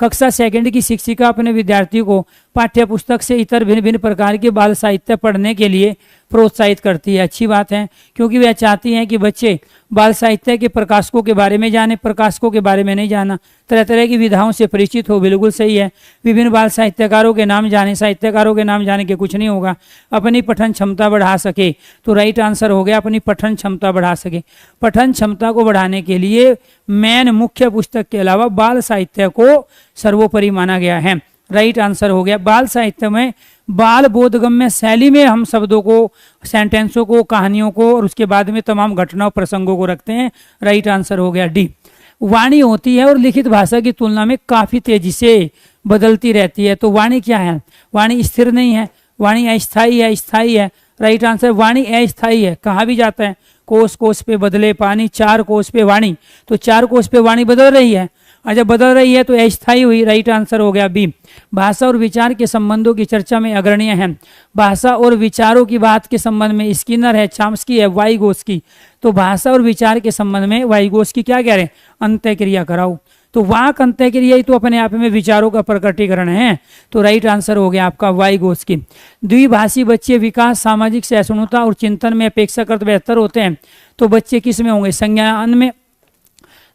कक्षा सेकंड की शिक्षिका अपने विद्यार्थियों को पाठ्य पुस्तक से इतर भिन्न भिन्न प्रकार के बाल साहित्य पढ़ने के लिए प्रोत्साहित करती है। अच्छी बात है, क्योंकि वह चाहती हैं कि बच्चे बाल साहित्य के प्रकाशकों के बारे में जाने, प्रकाशकों के बारे में नहीं जाना, तरह तरह की विधाओं से परिचित हो। बिल्कुल सही है, विभिन्न बाल साहित्यकारों के नाम जाने, साहित्यकारों के नाम जाने के कुछ नहीं होगा, अपनी पठन क्षमता बढ़ा सके। तो राइट आंसर हो गया अपनी पठन क्षमता बढ़ा सके। पठन क्षमता को बढ़ाने के लिए मेन मुख्य पुस्तक के अलावा बाल साहित्य को सर्वोपरि माना गया है। राइट आंसर हो गया। बाल साहित्य में बाल बोधगम्य शैली में हम शब्दों को, सेंटेंसों को, कहानियों को और उसके बाद में तमाम घटनाओं प्रसंगों को रखते हैं। राइट आंसर हो गया डी। वाणी होती है और लिखित भाषा की तुलना में काफी तेजी से बदलती रहती है। तो वाणी क्या है? वाणी स्थिर नहीं है, वाणी अस्थायी है, स्थायी है। राइट आंसर, वाणी अस्थायी है। कहा भी जाता है कोस कोस पे बदले पानी, 4 कोस पे वाणी। तो 4 कोस पे वाणी बदल रही है, और जब बदल रही है तो अस्थायी हुई। राइट आंसर हो गया बी। भाषा और विचार के संबंधों की चर्चा में अग्रणीय है। भाषा और विचारों की बात के संबंध में स्किनर है, चॉम्स्की है, वाइगोस्की। तो भाषा और विचार के संबंध में वाइगोस्की क्या कह रहे हैं? अंतःक्रिया कराओ। तो वाक अंतःक्रिया ही तो अपने आप में विचारों का प्रकटीकरण है। तो राइट आंसर हो गया आपका वाइगोस्की। द्विभाषी बच्चे विकास, सामाजिक सहिष्णुता और चिंतन में अपेक्षाकृत बेहतर होते हैं। तो बच्चे किस में होंगे? संज्ञान में।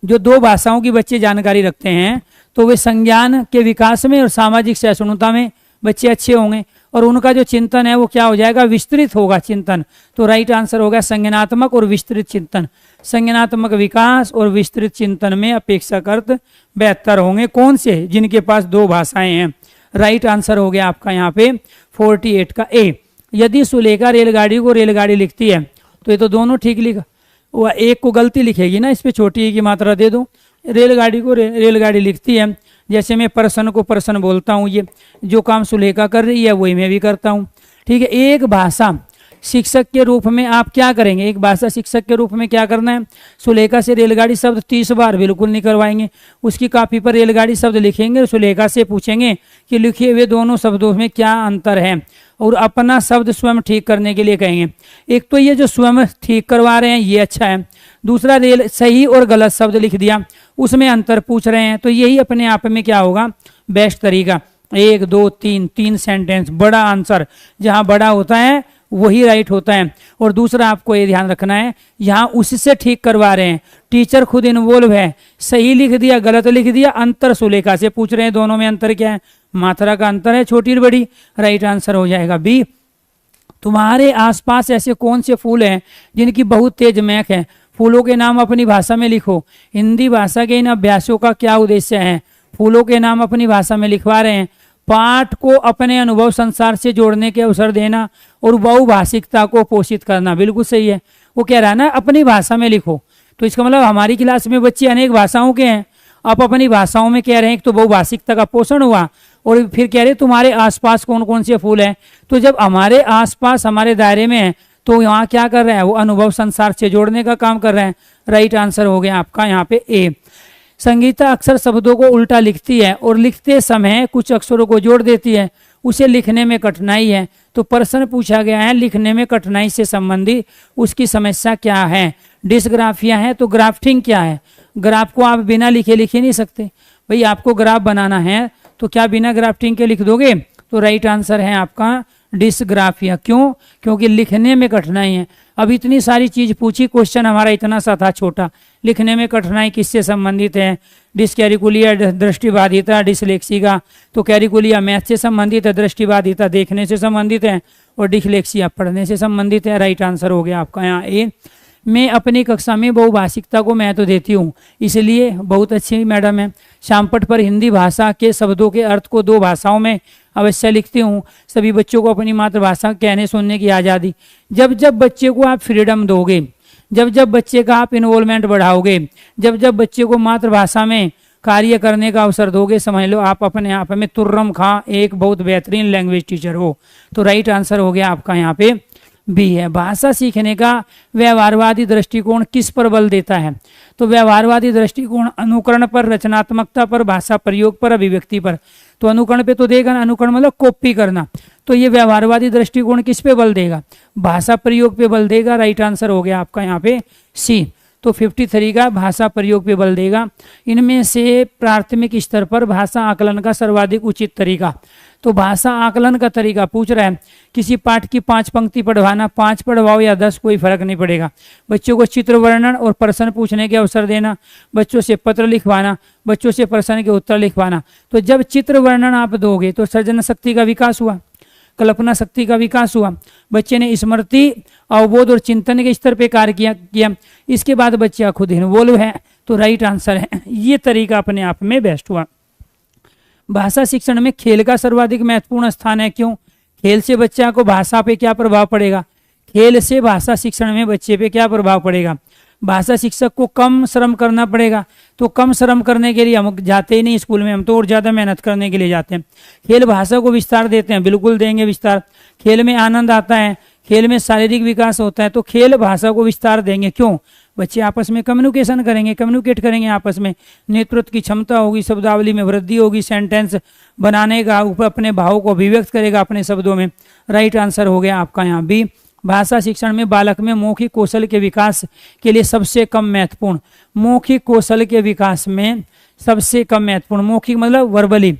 जो 2 भाषाओं की बच्चे जानकारी रखते हैं तो वे संज्ञान के विकास में और सामाजिक सहिष्णुता में बच्चे अच्छे होंगे, और उनका जो चिंतन है वो क्या हो जाएगा? विस्तृत होगा चिंतन। तो राइट आंसर होगा संज्ञानात्मक और विस्तृत चिंतन। संज्ञानात्मक विकास और विस्तृत चिंतन में अपेक्षाकृत बेहतर होंगे। कौन से? जिनके पास 2 भाषाएं हैं। राइट आंसर हो गया आपका यहाँ पे 48 का ए। यदि सुलेखा रेलगाड़ी को रेलगाड़ी लिखती है तो ये तो दोनों ठीक लिखा, वो एक को गलती लिखेगी ना, इस पे छोटी ई की मात्रा दे दो। रेलगाड़ी को रेलगाड़ी लिखती है, जैसे मैं पर्सन को पर्सन बोलता हूँ, ये जो काम सुलेखा कर रही है वही मैं भी करता हूँ। ठीक है। एक भाषा शिक्षक के रूप में आप क्या करेंगे? एक भाषा शिक्षक के रूप में क्या करना है? सुलेखा से रेलगाड़ी शब्द 30 बार बिल्कुल नहीं करवाएंगे। उसकी कॉपी पर रेलगाड़ी शब्द लिखेंगे और सुलेखा से पूछेंगे कि लिखे हुए दोनों शब्दों में क्या अंतर है, और अपना शब्द स्वयं ठीक करने के लिए कहेंगे। एक तो ये जो स्वयं ठीक करवा रहे हैं ये अच्छा है, दूसरा रेल सही और गलत शब्द लिख दिया, उसमें अंतर पूछ रहे हैं, तो यही अपने आप में क्या होगा? बेस्ट तरीका। 1 2 3 सेंटेंस, बड़ा आंसर जहां बड़ा होता है वही राइट होता है। और दूसरा आपको ये ध्यान रखना है, यहाँ उससे ठीक करवा रहे हैं, टीचर खुद इन्वॉल्व है, सही लिख दिया गलत लिख दिया, अंतर सुलेखा से पूछ रहे हैं, दोनों में अंतर क्या है? मात्रा का अंतर है, छोटी और बड़ी। राइट आंसर हो जाएगा बी। तुम्हारे आसपास ऐसे कौन से फूल हैं जिनकी बहुत तेज महक है? फूलों के नाम अपनी भाषा में लिखो। हिंदी भाषा के इन अभ्यासों का क्या उद्देश्य है? फूलों के नाम अपनी भाषा में लिखवा रहे हैं, पाठ को अपने अनुभव संसार से जोड़ने के अवसर देना और बहुभाषिकता को पोषित करना। बिल्कुल सही है, वो कह रहा है ना अपनी भाषा में लिखो। तो इसका मतलब हमारी क्लास में बच्चे अनेक भाषाओं के हैं, आप अपनी भाषाओं में कह रहे हैं, तो बहुभाषिकता का पोषण हुआ। और फिर कह रहे तुम्हारे आसपास कौन कौन से फूल हैं? तो जब हमारे आसपास हमारे दायरे में है तो यहाँ क्या कर रहे हैं? वो अनुभव संसार से जोड़ने का काम कर रहे हैं। राइट आंसर हो गया आपका यहाँ पे ए। संगीता अक्सर शब्दों को उल्टा लिखती है और लिखते समय कुछ अक्षरों को जोड़ देती है, उसे लिखने में कठिनाई है। तो प्रश्न पूछा गया है लिखने में कठिनाई से संबंधित उसकी समस्या क्या है? डिस्ग्राफिया है। तो ग्राफ्टिंग क्या है? ग्राफ को आप बिना लिखे लिख ही नहीं सकते भाई, आपको ग्राफ बनाना है तो क्या बिना ग्राफ्टिंग के लिख दोगे? तो राइट आंसर है आपका डिस्ग्राफिया। क्यों? क्योंकि लिखने में कठिनाई है। अब इतनी सारी चीज पूछी, क्वेश्चन हमारा इतना सा था छोटा, लिखने में कठिनाई किससे संबंधित है? डिस्कैरिकुलिया दृष्टिबाधिता डिसलेक्सिका। तो कैरिकुलिया मैथ से संबंधित है, दृष्टिबाधिता देखने से संबंधित है, और डिसलेक्सिया पढ़ने से संबंधित है। राइट आंसर हो गया आपका यहाँ ए। मैं अपनी कक्षा में बहुभाषिकता को महत्व देती हूँ, इसलिए बहुत अच्छी मैडम है। शामपट पर हिंदी भाषा के शब्दों के अर्थ को 2 भाषाओं में अवश्य लिखती हूँ। सभी बच्चों को अपनी मातृभाषा कहने सुनने की आज़ादी। जब जब बच्चे को आप फ्रीडम दोगे, जब जब बच्चे का आप इन्वॉल्वमेंट बढ़ाओगे, जब जब बच्चे को मातृभाषा में कार्य करने का अवसर दोगे, समझ लो आप अपने आप में तुर्रम खां एक बहुत बेहतरीन लैंग्वेज टीचर हो। तो राइट आंसर हो गया आपका यहाँ पे बी है। भाषा सीखने का व्यवहारवादी दृष्टिकोण किस पर बल देता है? तो व्यवहारवादी दृष्टिकोण अनुकरण पर, रचनात्मकता पर, भाषा प्रयोग पर, अभिव्यक्ति पर। तो अनुकरण पे तो देगा ना, अनुकरण मतलब कॉपी करना। तो ये व्यवहारवादी दृष्टिकोण किस पे बल देगा? भाषा प्रयोग पे बल देगा। राइट आंसर हो गया आपका यहाँ पे सी। तो 53 का भाषा प्रयोग पे बल देगा। इनमें से प्राथमिक स्तर पर भाषा आकलन का सर्वाधिक उचित तरीका। तो भाषा आकलन का तरीका पूछ रहा है। किसी पाठ की 5 पंक्ति पढ़वाना, 5 पढ़वाओ या 10 कोई फर्क नहीं पड़ेगा। बच्चों को चित्र वर्णन और प्रश्न पूछने के अवसर देना, बच्चों से पत्र लिखवाना, बच्चों से प्रश्न के उत्तर लिखवाना। तो जब चित्र वर्णन आप दोगे तो सृजन शक्ति का विकास हुआ, कल्पना शक्ति का विकास हुआ, बच्चे ने स्मृति, अवबोध और चिंतन के स्तर पे कार्य किया। इसके बाद बच्चा खुद इन्वॉल्व है, तो राइट आंसर है। ये तरीका अपने आप में बेस्ट हुआ। भाषा शिक्षण में खेल का सर्वाधिक महत्वपूर्ण स्थान है। क्यों? खेल से बच्चा को भाषा पे क्या प्रभाव पड़ेगा, खेल से भाषा शिक्षण में बच्चे पे क्या प्रभाव पड़ेगा। भाषा शिक्षक को कम श्रम करना पड़ेगा, तो कम श्रम करने के लिए हम जाते ही नहीं स्कूल में, हम तो और ज़्यादा मेहनत करने के लिए जाते हैं। खेल भाषा को विस्तार देते हैं, बिल्कुल देंगे विस्तार। खेल में आनंद आता है, खेल में शारीरिक विकास होता है, तो खेल भाषा को विस्तार देंगे। क्यों? बच्चे आपस में कम्युनिकेशन करेंगे, कम्युनिकेट करेंगे आपस में, नेतृत्व की क्षमता होगी, शब्दावली में वृद्धि होगी, सेंटेंस बनाने का, ऊपर अपने भावों को अभिव्यक्त करेगा अपने शब्दों में। राइट आंसर हो गया आपका यहाँ बी। भाषा शिक्षण में बालक में मौखिक कौशल के विकास के लिए सबसे कम महत्वपूर्ण, मौखिक कौशल के विकास में सबसे कम महत्वपूर्ण, मौखिक मतलब वर्बली,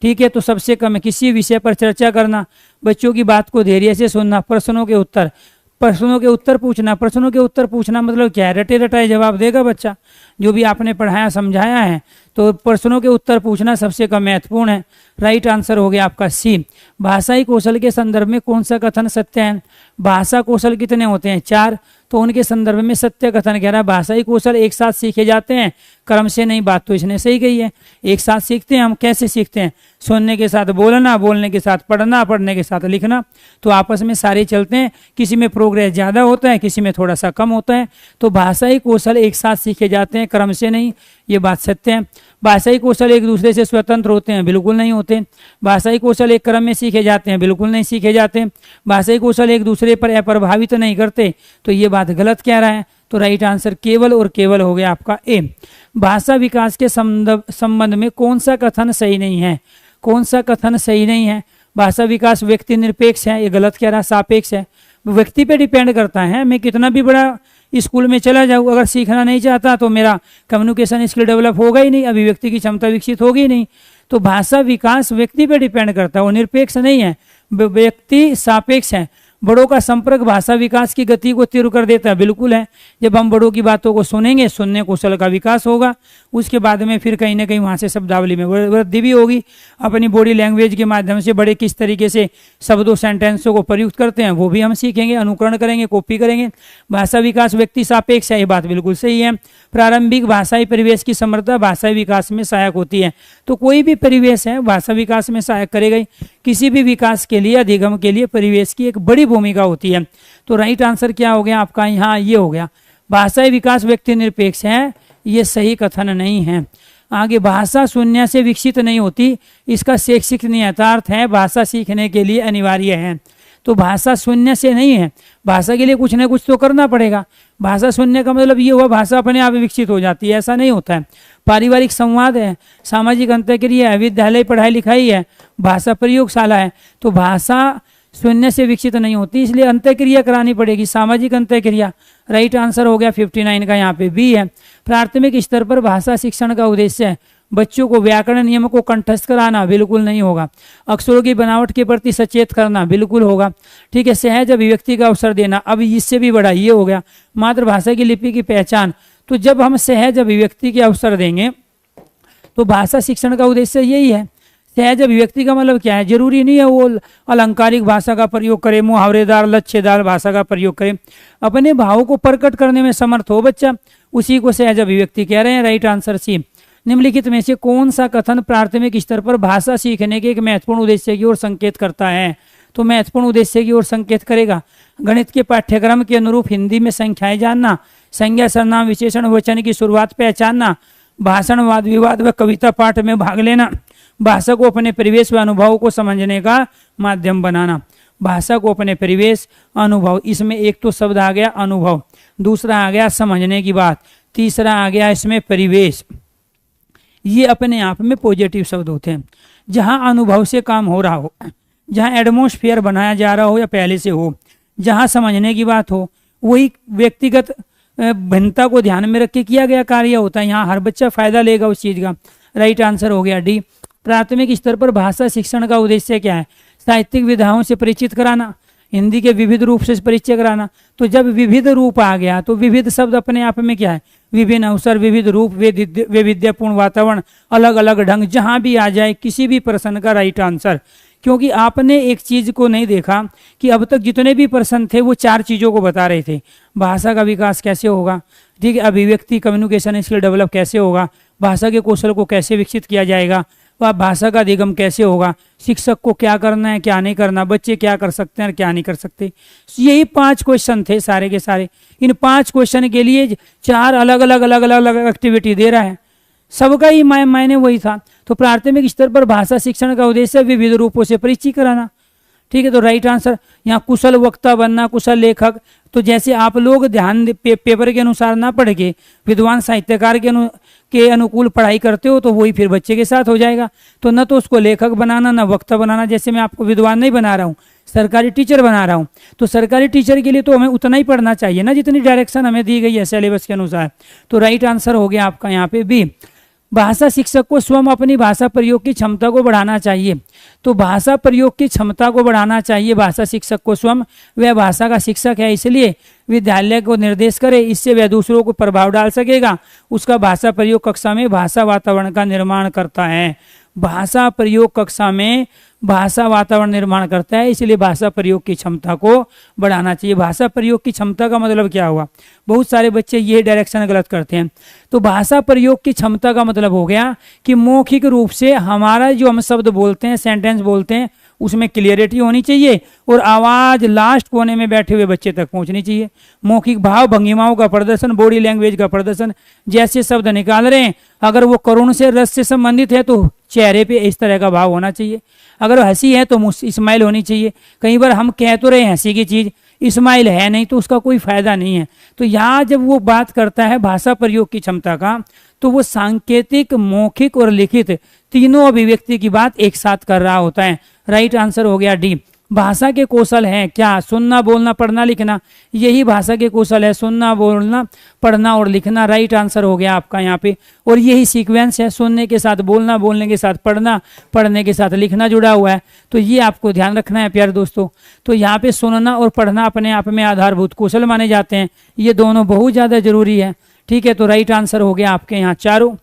ठीक है, तो सबसे कम है किसी विषय पर चर्चा करना, बच्चों की बात को धैर्य से सुनना, प्रश्नों के उत्तर पूछना। प्रश्नों के उत्तर पूछना मतलब क्या है? रटे रटाए जवाब देगा बच्चा, जो भी आपने पढ़ाया समझाया है, तो प्रश्नों के उत्तर पूछना सबसे कम महत्वपूर्ण है। राइट आंसर हो गया आपका सी। भाषाई कौशल के संदर्भ में कौन सा कथन सत्य है? भाषा कौशल कितने होते हैं? 4, तो उनके संदर्भ में सत्य कथन कह रहा है भाषाई कौशल एक साथ सीखे जाते हैं, क्रम से नहीं। बात तो इसने सही कही है, एक साथ सीखते हैं। हम कैसे सीखते हैं? सुनने के साथ बोलना, बोलने के साथ पढ़ना, पढ़ने के साथ लिखना, तो आपस में सारे चलते हैं। किसी में प्रोग्रेस ज़्यादा होता है, किसी में थोड़ा सा कम होता है, तो भाषाई कौशल एक साथ सीखे जाते हैं, क्रम से नहीं, ये बात सत्य है। भाषाई कौशल एक दूसरे से स्वतंत्र होते हैं, बिल्कुल नहीं होते। भाषाई कौशल एक क्रम में सीखे जाते हैं, बिल्कुल नहीं सीखे जाते। भाषाई कौशल एक दूसरे पर अप्रभावित नहीं करते, तो ये बात गलत कह रहा है। तो राइट आंसर केवल और केवल हो गया आपका ए। भाषा विकास के संबंध में कौन सा कथन सही नहीं है? कौन सा कथन सही नहीं है? भाषा विकास व्यक्ति निरपेक्ष है, ये गलत कह रहा है, सापेक्ष है। व्यक्ति पे डिपेंड करता है। मैं कितना भी बड़ा स्कूल में चला जाऊँ, अगर सीखना नहीं चाहता तो मेरा कम्युनिकेशन स्किल डेवलप होगा ही नहीं, अभिव्यक्ति की क्षमता विकसित होगी ही नहीं। तो भाषा विकास व्यक्ति पे डिपेंड करता है, वो निरपेक्ष नहीं है, व्यक्ति सापेक्ष है। बड़ों का संपर्क भाषा विकास की गति को तीव्र कर देता है, बिल्कुल है। जब हम बड़ों की बातों को सुनेंगे, सुनने कौशल का विकास होगा, उसके बाद में फिर कहीं ना कहीं वहाँ से शब्दावली में वृद्धि भी होगी। अपनी बॉडी लैंग्वेज के माध्यम से बड़े किस तरीके से शब्दों सेंटेंसों को प्रयुक्त करते हैं वो भी हम सीखेंगे, अनुकरण करेंगे, कॉपी करेंगे। भाषा विकास व्यक्ति सापेक्ष है, ये बात बिल्कुल सही है। प्रारंभिक भाषाई परिवेश की समृद्धता भाषाई विकास में सहायक होती है। तो कोई भी परिवेश है भाषा विकास में सहायक करेगा ही। किसी भी विकास के लिए, अधिगम के लिए परिवेश की एक बड़ी भूमिका होती है। तो राइट आंसर क्या हो गया आपका? यहाँ ये हो गया, भाषाई विकास व्यक्ति निरपेक्ष है, ये सही कथन नहीं है। आगे, भाषा शून्य से विकसित नहीं होती, इसका शैक्षिक नियतार्थ है भाषा सीखने के लिए अनिवार्य है। तो भाषा शून्य से नहीं है, भाषा के लिए कुछ ना कुछ तो करना पड़ेगा। भाषा शून्य का मतलब ये हुआ भाषा अपने आप विकसित हो जाती है, ऐसा नहीं होता है। पारिवारिक संवाद है, सामाजिक अंतःक्रिया है, विद्यालय पढ़ाई लिखाई है, भाषा प्रयोगशाला है। तो भाषा शून्य से विकसित नहीं होती, इसलिए अंतःक्रिया करानी पड़ेगी, सामाजिक अंतःक्रिया। राइट आंसर हो गया 59 का यहाँ पे बी है। प्राथमिक स्तर पर भाषा शिक्षण का उद्देश्य है बच्चों को व्याकरण नियम को कंठस्थ कराना, बिल्कुल नहीं होगा। अक्षरों की बनावट के प्रति सचेत करना, बिल्कुल होगा। ठीक है, सहज अभिव्यक्ति का अवसर देना, अब इससे भी बड़ा ये हो गया। मातृभाषा की लिपि की पहचान, तो जब हम सहज अभिव्यक्ति के अवसर देंगे तो भाषा शिक्षण का उद्देश्य यही है। सहज अभिव्यक्ति का मतलब क्या है? जरूरी नहीं है वो अलंकारिक भाषा का प्रयोग करे, मुहावरेदार लक्ष्यदार भाषा का प्रयोग करे, अपने भावों को प्रकट करने में समर्थ हो बच्चा, उसी को सहज अभिव्यक्ति कह रहे हैं। Right answer C. निम्नलिखित में से कौन सा कथन प्राथमिक स्तर पर भाषा सीखने के एक महत्वपूर्ण उद्देश्य की ओर संकेत करता है? तो महत्वपूर्ण उद्देश्य की ओर संकेत करेगा। गणित के पाठ्यक्रम के अनुरूप हिंदी में संख्याएं जानना, संज्ञा सर्वनाम विशेषण वचन की शुरुआत पहचानना, भाषण वाद विवाद व कविता पाठ में भाग लेना, भाषा को अपने परिवेश व अनुभव को समझने का माध्यम बनाना। भाषा को अपने परिवेश, अनुभव, इसमें एक तो शब्द आ गया अनुभव, दूसरा आ गया समझने की बात, तीसरा आ गया इसमें परिवेश। ये अपने आप में पॉजिटिव शब्द होते हैं। जहाँ अनुभव से काम हो रहा हो, जहाँ एटमॉस्फेयर बनाया जा रहा हो या पहले से हो, जहाँ समझने की बात हो, वही व्यक्तिगत भिन्नता को ध्यान में रख के किया गया कार्य होता है। यहाँ हर बच्चा फायदा लेगा उस चीज़ का। राइट आंसर हो गया डी। प्राथमिक स्तर पर भाषा शिक्षण का उद्देश्य क्या है? साहित्यिक विधाओं से परिचित कराना, हिंदी के विविध रूप से परिचय कराना। तो जब विविध रूप आ गया तो विविध शब्द अपने आप में क्या है? विभिन्न अवसर, विविध रूप, वैविध्यपूर्ण वातावरण, अलग अलग ढंग, जहां भी आ जाए किसी भी प्रश्न का राइट आंसर। क्योंकि आपने एक चीज को नहीं देखा कि अब तक जितने भी प्रश्न थे वो 4 चीजों को बता रहे थे। भाषा का विकास कैसे होगा, ठीक है, अभिव्यक्ति कम्युनिकेशन स्किल डेवलप कैसे होगा, भाषा के कौशल को कैसे विकसित किया जाएगा, वह भाषा का अधिगम कैसे होगा, शिक्षक को क्या करना है क्या नहीं करना, बच्चे क्या कर सकते हैं और क्या नहीं कर सकते। यही 5 क्वेश्चन थे सारे के सारे। इन 5 क्वेश्चन के लिए 4 अलग अलग एक्टिविटी दे रहा है, सबका ही मायने वही था। तो प्राथमिक स्तर पर भाषा शिक्षण का उद्देश्य विविध रूपों से परिचित कराना, ठीक है। तो राइट आंसर यहाँ कुशल वक्ता बनना, कुशल लेखक। तो जैसे आप लोग ध्यान पेपर के अनुसार ना पढ़ के विद्वान साहित्यकार के अनुकूल पढ़ाई करते हो तो वही फिर बच्चे के साथ हो जाएगा। तो न तो उसको लेखक बनाना न वक्ता बनाना। जैसे मैं आपको विद्वान नहीं बना रहा हूँ, सरकारी टीचर बना रहा हूँ, तो सरकारी टीचर के लिए तो हमें उतना ही पढ़ना चाहिए ना जितनी डायरेक्शन हमें दी गई है सिलेबस के अनुसार। तो राइट आंसर हो गया आपका यहाँ पे बी। भाषा शिक्षक को स्वयं अपनी भाषा प्रयोग की क्षमता को बढ़ाना चाहिए। तो भाषा प्रयोग की क्षमता को बढ़ाना चाहिए भाषा शिक्षक को स्वयं। वह भाषा का शिक्षक है इसलिए विद्यालय को निर्देश करे, इससे वह दूसरों को प्रभाव डाल सकेगा। उसका भाषा प्रयोग कक्षा में भाषा वातावरण का निर्माण करता है। भाषा प्रयोग कक्षा में भाषा वातावरण निर्माण करता है, इसलिए भाषा प्रयोग की क्षमता को बढ़ाना चाहिए। भाषा प्रयोग की क्षमता का मतलब क्या हुआ? बहुत सारे बच्चे ये डायरेक्शन गलत करते हैं। तो भाषा प्रयोग की क्षमता का मतलब हो गया कि मौखिक रूप से हमारा जो हम शब्द बोलते हैं, सेंटेंस बोलते हैं, उसमें क्लियरिटी होनी चाहिए और आवाज लास्ट कोने में बैठे हुए बच्चे तक पहुंचनी चाहिए। मौखिक भाव भंगिमाओं का प्रदर्शन, बॉडी लैंग्वेज का प्रदर्शन, जैसे शब्द निकाल रहे हैं अगर वो करुण से रस से संबंधित है तो चेहरे पे इस तरह का भाव होना चाहिए। अगर हंसी है तो स्माइल होनी चाहिए। कई बार हम कह तो रहे हैं हंसी की चीज, स्माइल है नहीं तो उसका कोई फायदा नहीं है। तो यहाँ जब वो बात करता है भाषा प्रयोग की क्षमता का, तो वो सांकेतिक, मौखिक और लिखित तीनों अभिव्यक्ति की बात एक साथ कर रहा होता है। राइट आंसर हो गया डी। भाषा के कौशल हैं क्या? सुनना, बोलना, पढ़ना, लिखना। यही भाषा के कौशल है, सुनना, बोलना, पढ़ना और लिखना। राइट आंसर हो गया आपका यहाँ पे। और यही सीक्वेंस है, सुनने के साथ बोलना, बोलने के साथ पढ़ना, पढ़ने के साथ लिखना जुड़ा हुआ है। तो ये आपको ध्यान रखना है प्यारे दोस्तों। तो यहाँ पे सुनना और पढ़ना अपने आप में आधारभूत कौशल माने जाते हैं। ये दोनों बहुत ज़्यादा जरूरी है, ठीक है। तो राइट आंसर हो गया आपके यहाँ चारों,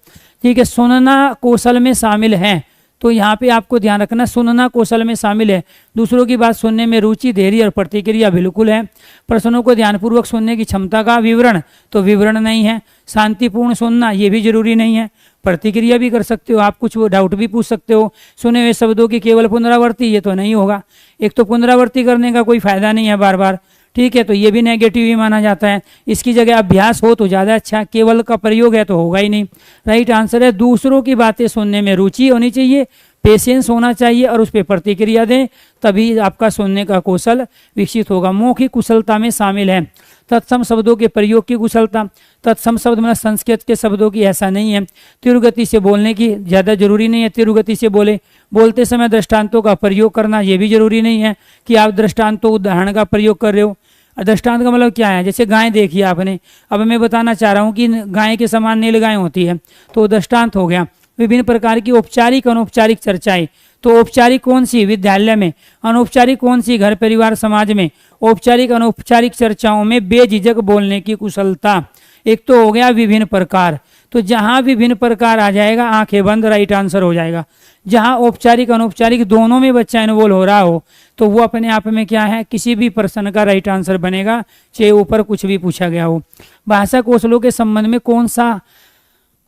ठीक है। सुनना कौशल में शामिल है, तो यहाँ पे आपको ध्यान रखना सुनना कौशल में शामिल है। दूसरों की बात सुनने में रुचि, धैर्य और प्रतिक्रिया बिल्कुल है। प्रश्नों को ध्यानपूर्वक सुनने की क्षमता का विवरण, तो विवरण नहीं है। शांतिपूर्ण सुनना, ये भी जरूरी नहीं है। प्रतिक्रिया भी कर सकते हो आप, कुछ वो डाउट भी पूछ सकते हो। सुने हुए शब्दों की केवल पुनरावृत्ति, ये तो नहीं होगा। एक तो पुनरावृत्ति करने का कोई फायदा नहीं है बार बार, ठीक है। तो ये भी नेगेटिव ही माना जाता है। इसकी जगह अभ्यास हो तो ज़्यादा अच्छा, केवल का प्रयोग है तो होगा ही नहीं। राइट आंसर है दूसरों की बातें सुनने में रुचि होनी चाहिए, पेशेंस होना चाहिए और उस पर प्रतिक्रिया दें, तभी आपका सुनने का कौशल विकसित होगा। मौखिक कुशलता में शामिल है तत्सम शब्दों के प्रयोग की कुशलता। तत्सम शब्द मतलब संस्कृत के शब्दों की, ऐसा नहीं है। तीव्र गति से बोलने की ज़्यादा जरूरी नहीं है, तीव्र गति से बोलते समय दृष्टांतों का प्रयोग करना, ये भी जरूरी नहीं है कि आप दृष्टांतों, उदाहरण का प्रयोग कर रहे हो। दृष्टांत का मतलब क्या है? जैसे गाय देखी आपने, अब मैं बताना चाह रहा हूँ कि गाय के समान नील गाय होती है, तो दृष्टांत हो गया। विभिन्न प्रकार की औपचारिक अनौपचारिक चर्चाएं, तो औपचारिक कौन सी? विद्यालय में। अनौपचारिक कौन सी? घर परिवार समाज में। औपचारिक अनौपचारिक चर्चाओं में बेझिझक बोलने की कुशलता। एक तो हो गया विभिन्न प्रकार, तो जहां विभिन्न प्रकार आ जाएगा आंखें बंद, राइट आंसर हो जाएगा। जहां औपचारिक अनौपचारिक दोनों में बच्चा इन्वॉल्व हो रहा हो तो वो अपने आप में क्या है? किसी भी प्रश्न का राइट आंसर बनेगा, चाहे ऊपर कुछ भी पूछा गया हो। भाषा कौशलों के संबंध में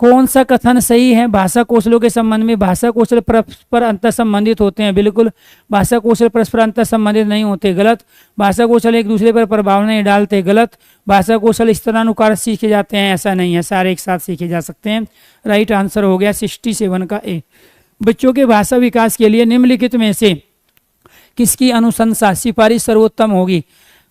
कौन सा कथन सही है? भाषा कौशलों के संबंध में भाषा कौशल परस्पर अंतर संबंधित होते हैं, बिल्कुल। भाषा कौशल परस्पर अंतर संबंधित नहीं होते, गलत। भाषा कौशल एक दूसरे पर प्रभाव नहीं डालते, गलत। भाषा कौशल स्तरानुसार सीखे जाते हैं, ऐसा नहीं है, सारे एक साथ सीखे जा सकते हैं। राइट आंसर हो गया 67 का ए। बच्चों के भाषा विकास के लिए निम्नलिखित में से किसकी अनुशंसा सिफारिश सर्वोत्तम होगी?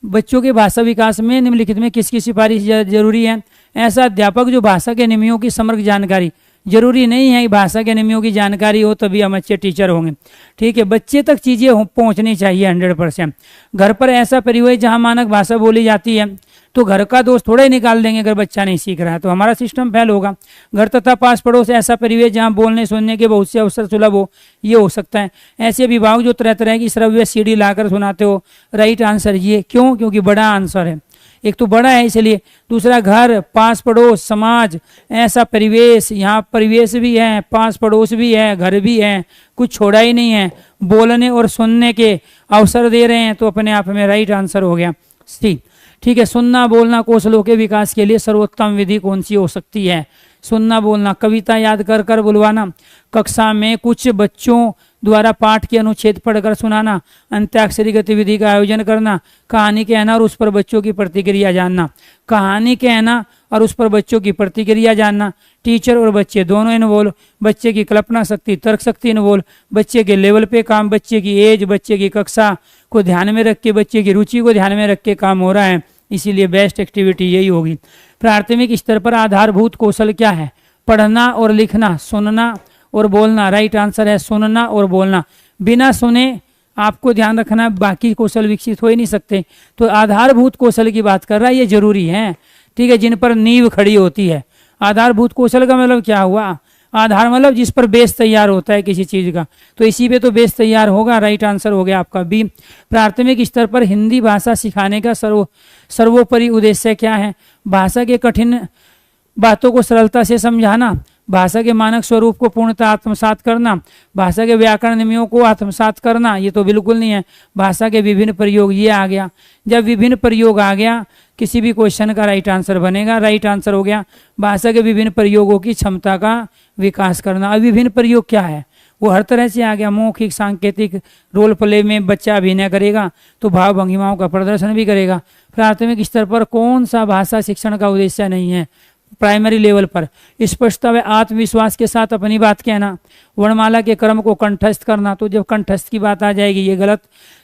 बच्चों के भाषा विकास में निम्नलिखित में किसकी सिफारिश जरूरी है? ऐसा अध्यापक जो भाषा के नियमों की समग्र जानकारी, जरूरी नहीं है कि भाषा के नियमों की जानकारी हो तभी हम अच्छे टीचर होंगे, ठीक है। बच्चे तक चीज़ें पहुंचनी चाहिए 100%। घर पर ऐसा परिवेश जहां मानक भाषा बोली जाती है, तो घर का दोष थोड़ा ही निकाल देंगे अगर बच्चा नहीं सीख रहा है, तो हमारा सिस्टम फेल होगा। घर तथा पास पड़ोस ऐसा परिवेश जहाँ बोलने सुनने के बहुत से अवसर सुलभ हो, ये हो सकता है। ऐसे अभिभावक जो तरह तरह की श्रव्य सीडी लाकर सुनाते हो, राइट आंसर ये। क्यों? क्योंकि बड़ा आंसर है, एक तो बड़ा है इसलिए, दूसरा घर, पास पड़ोस, समाज, ऐसा परिवेश, यहाँ परिवेश भी है, पास पड़ोस भी है, घर भी है, कुछ छोड़ा ही नहीं है, बोलने और सुनने के अवसर दे रहे हैं, तो अपने आप में राइट आंसर हो गया सी। ठीक है, सुनना बोलना कौशलों के विकास के लिए सर्वोत्तम विधि कौन सी हो सकती है? सुनना बोलना, कविता याद कर कर बुलवाना, कक्षा में कुछ बच्चों द्वारा पाठ के अनुच्छेद पढ़कर सुनाना, अंत्याक्षरी गतिविधि का आयोजन करना, कहानी कहना और उस पर बच्चों की प्रतिक्रिया जानना। कहानी कहना और उस पर बच्चों की प्रतिक्रिया जानना, टीचर और बच्चे दोनों इन्वॉल्व, बच्चे की कल्पना शक्ति, तर्क शक्ति इन्वॉल्व, बच्चे के लेवल पे काम, बच्चे की एज, बच्चे की कक्षा को ध्यान में रख के, बच्चे की रुचि को ध्यान में रख के काम हो रहा है, इसीलिए बेस्ट एक्टिविटी यही होगी। प्राथमिक स्तर पर आधारभूत कौशल क्या है? पढ़ना और लिखना, सुनना और बोलना। राइट आंसर है सुनना और बोलना। बिना सुने आपको ध्यान रखना, बाकी कौशल विकसित हो ही नहीं सकते। तो आधारभूत कौशल की बात कर रहा है, ये जरूरी है। ठीक है, जिन पर नींव खड़ी होती है। आधारभूत कौशल का मतलब क्या हुआ? आधार मतलब जिस पर बेस तैयार होता है किसी चीज का, तो इसी पे तो बेस तैयार होगा। राइट आंसर हो गया आपका बी। प्राथमिक स्तर पर हिंदी भाषा सिखाने का सर्वोपरि उद्देश्य क्या है? भाषा के कठिन बातों को सरलता से समझाना, भाषा के मानक स्वरूप को पूर्णतः आत्मसात करना, भाषा के व्याकरण नियमों को आत्मसात करना, ये तो बिल्कुल नहीं है। भाषा के विभिन्न प्रयोग, ये आ गया। जब विभिन्न प्रयोग आ गया, किसी भी क्वेश्चन का राइट आंसर बनेगा। राइट आंसर हो गया भाषा के विभिन्न प्रयोगों की क्षमता का विकास करना। अब विभिन्न प्रयोग क्या है? वो हर तरह से आ गया। मौखिक, सांकेतिक, रोल प्ले में बच्चा अभिनय करेगा तो भाव भंगिमाओं का प्रदर्शन भी करेगा। प्राथमिक स्तर पर कौन सा भाषा शिक्षण का उद्देश्य नहीं है? प्राइमरी लेवल पर स्पष्टता व आत्मविश्वास के साथ अपनी बात कहना, वर्णमाला के क्रम को कंठस्थ करना, तो जब कंठस्थ की बात आ जाएगी ये गलत।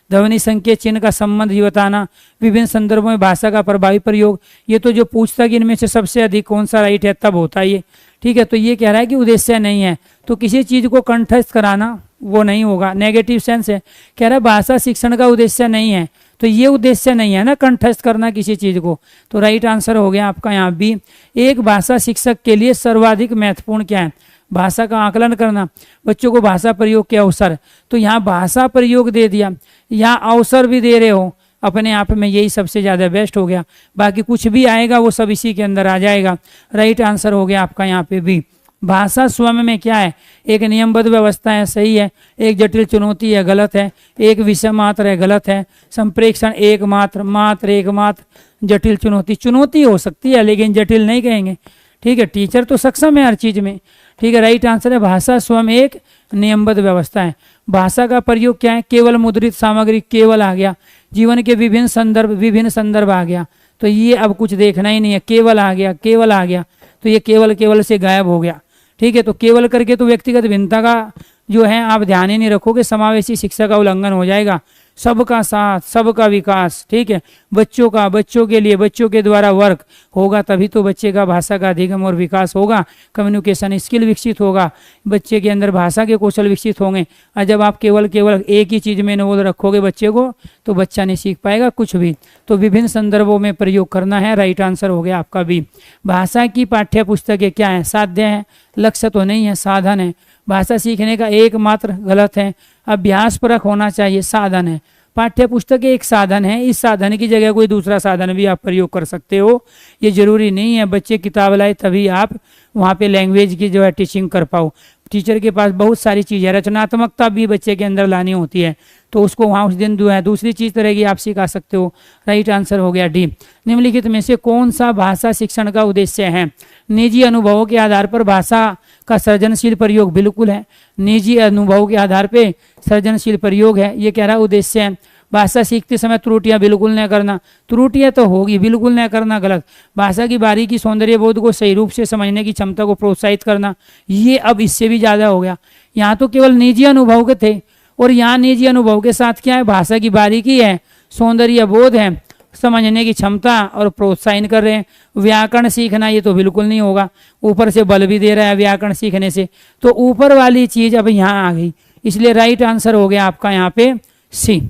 ध्वनि संकेत चिन्ह का संबंध ही बताना, विभिन्न संदर्भों में भाषा का प्रभावी प्रयोग, ये तो जो पूछता कि इनमें से सबसे अधिक कौन सा राइट है तब होता है ये। ठीक है, तो ये कह रहा है कि उद्देश्य नहीं है, तो किसी चीज को कंठस्थ कराना वो नहीं होगा, नेगेटिव सेंस है। कह रहा है भाषा शिक्षण का उद्देश्य नहीं है, तो ये उद्देश्य नहीं है ना कंठस्थ करना किसी चीज को, तो राइट आंसर हो गया आपका यहाँ बी। एक भाषा शिक्षक के लिए सर्वाधिक महत्वपूर्ण क्या है? भाषा का आकलन करना, बच्चों को भाषा प्रयोग के अवसर, तो यहाँ भाषा प्रयोग दे दिया, यहाँ अवसर भी दे रहे हो, अपने आप में यही सबसे ज्यादा बेस्ट हो गया। बाकी कुछ भी आएगा वो सब इसी के अंदर आ जाएगा। राइट आंसर हो गया आपका यहाँ पे बी। भाषा स्वयं में क्या है? एक नियमबद्ध व्यवस्था है, सही है। एक जटिल चुनौती है, गलत है। एक विषय मात्र है, गलत है। संप्रेक्षण एक मात्र, मात्र एक मात्र, जटिल चुनौती, चुनौती हो सकती है लेकिन जटिल नहीं कहेंगे। ठीक है, टीचर तो सक्षम है हर चीज में। ठीक है, राइट आंसर है भाषा स्वयं एक नियमबद्ध व्यवस्था है। भाषा का प्रयोग क्या है? केवल मुद्रित सामग्री, केवल आ गया। जीवन के विभिन्न संदर्भ आ गया, तो ये अब कुछ देखना ही नहीं है, केवल आ गया, केवल आ गया, तो ये केवल केवल से गायब हो गया। ठीक है, तो केवल करके तो व्यक्तिगत भिन्नता का जो है आप ध्यान ही नहीं रखोगे, समावेशी शिक्षा का उल्लंघन हो जाएगा। सबका साथ, सबका विकास, ठीक है, बच्चों का, बच्चों के लिए, बच्चों के द्वारा वर्क होगा, तभी तो बच्चे का भाषा का अधिगम और विकास होगा, कम्युनिकेशन स्किल विकसित होगा, बच्चे के अंदर भाषा के कौशल विकसित होंगे। और जब आप केवल एक ही चीज में इन्वॉल्व रखोगे बच्चे को, तो बच्चा नहीं सीख पाएगा कुछ भी। तो विभिन्न संदर्भों में प्रयोग करना है, राइट आंसर हो गया आपका भी। भाषा की पाठ्य पुस्तकें क्या है? साध्य है, लक्ष्य तो नहीं है, साधन है। भाषा सीखने का एकमात्र, गलत है। अभ्यास परक होना चाहिए, साधन है। पाठ्य पुस्तक एक साधन है, इस साधन की जगह कोई दूसरा साधन भी आप प्रयोग कर सकते हो, ये जरूरी नहीं है बच्चे किताब लाए तभी आप वहाँ पे लैंग्वेज की जो है टीचिंग कर पाओ। टीचर के पास बहुत सारी चीज़ें, रचनात्मकता भी बच्चे के अंदर लानी होती है, तो उसको वहाँ उस दिन जो है दूसरी चीज़ रहेगी आप सिखा सकते हो। राइट आंसर हो गया डी। निम्नलिखित में से कौन सा भाषा शिक्षण का उद्देश्य है? निजी अनुभवों के आधार पर भाषा का सृजनशील प्रयोग, बिल्कुल है। निजी अनुभवों के आधार पर सृजनशील प्रयोग है, ये कह रहा उद्देश्य है। भाषा सीखते समय त्रुटियां बिल्कुल न करना, त्रुटियां तो होगी, बिल्कुल न करना, गलत। भाषा की बारीकी, सौंदर्य बोध को सही रूप से समझने की क्षमता को प्रोत्साहित करना, ये अब इससे भी ज्यादा हो गया। यहाँ तो केवल निजी अनुभव के थे, और यहाँ निजी अनुभव के साथ क्या है? भाषा की बारीकी है, सौंदर्य बोध है, समझने की क्षमता और प्रोत्साहन कर रहे हैं। व्याकरण सीखना, ये तो बिल्कुल नहीं होगा, ऊपर से बल भी दे रहा है व्याकरण सीखने से, तो ऊपर वाली चीज अब यहाँ आ गई, इसलिए राइट आंसर हो गया आपका यहाँ पे सी।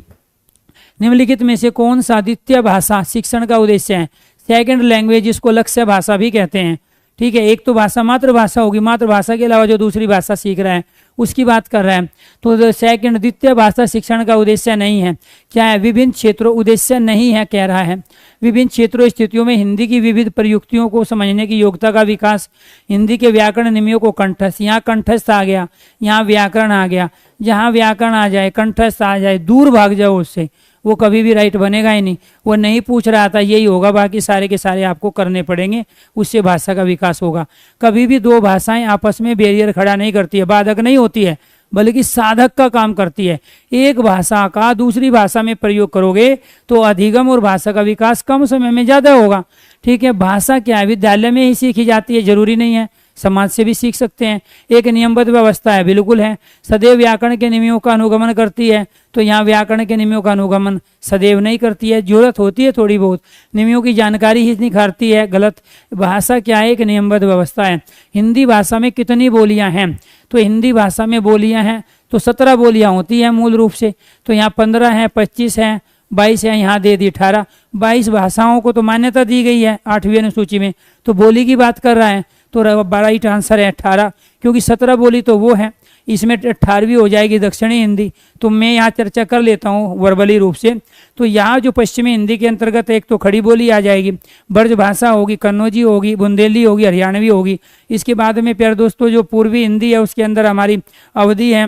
निम्नलिखित में से कौन सा द्वितीय भाषा शिक्षण का उद्देश्य है? सेकंड लैंग्वेज, जिसको लक्ष्य भाषा भी कहते हैं। ठीक है, एक तो भाषा मातृभाषा होगी, मातृभाषा के अलावा जो दूसरी भाषा सीख रहा है उसकी बात कर रहा है। तो सेकंड द्वितीय भाषा शिक्षण का उद्देश्य नहीं है। क्या है? विभिन्न क्षेत्रों, उद्देश्य नहीं है कह रहा है। विभिन्न क्षेत्रों स्थितियों में हिंदी की विविध प्रयुक्तियों को समझने की योग्यता का विकास, हिंदी के व्याकरण नियमों को कंठस्थ, यहाँ कंठस्थ आ गया, यहाँ व्याकरण आ गया, जहाँ व्याकरण आ जाए कंठस्थ आ जाए, दूर भाग जाओ उससे, वो कभी भी राइट बनेगा ही नहीं। वो नहीं पूछ रहा था, यही होगा, बाकी सारे के सारे आपको करने पड़ेंगे, उससे भाषा का विकास होगा। कभी भी दो भाषाएं आपस में बैरियर खड़ा नहीं करती है, बाधक नहीं होती है, बल्कि साधक का काम करती है। एक भाषा का दूसरी भाषा में प्रयोग करोगे तो अधिगम और भाषा का विकास कम समय में ज़्यादा होगा। ठीक है, भाषा क्या है? विद्यालय में ही सीखी जाती है, जरूरी नहीं है, समाज से भी सीख सकते हैं। एक नियमबद्ध व्यवस्था है, बिल्कुल है। सदैव व्याकरण के नियमों का अनुगमन करती है, तो यहाँ व्याकरण के नियमों का अनुगमन सदैव नहीं करती है, जरूरत होती है थोड़ी बहुत, नियमों की जानकारी ही निखारती है, गलत। भाषा क्या है? एक नियमबद्ध व्यवस्था है। हिंदी भाषा में कितनी बोलियां हैं? तो हिंदी भाषा में बोलियां हैं तो 17 बोलियां होती हैं मूल रूप से, तो यहाँ 15 है, 25 है, 22 है, यहाँ दे दी 18। 22 भाषाओं को तो मान्यता दी गई है 8वीं अनुसूची में, तो बोली की बात कर रहा है, तो राइट आंसर है 18, क्योंकि 17 बोली तो वो है, इसमें 18वीं हो जाएगी दक्षिणी हिंदी। तो मैं यहाँ चर्चा कर लेता हूँ वर्बली रूप से। तो यहाँ जो पश्चिमी हिंदी के अंतर्गत एक तो खड़ी बोली आ जाएगी, ब्रज भाषा होगी, कन्नौजी होगी, बुंदेली होगी, हरियाणवी होगी। इसके बाद में प्यारे दोस्तों जो पूर्वी हिंदी है उसके अंदर हमारी अवधी है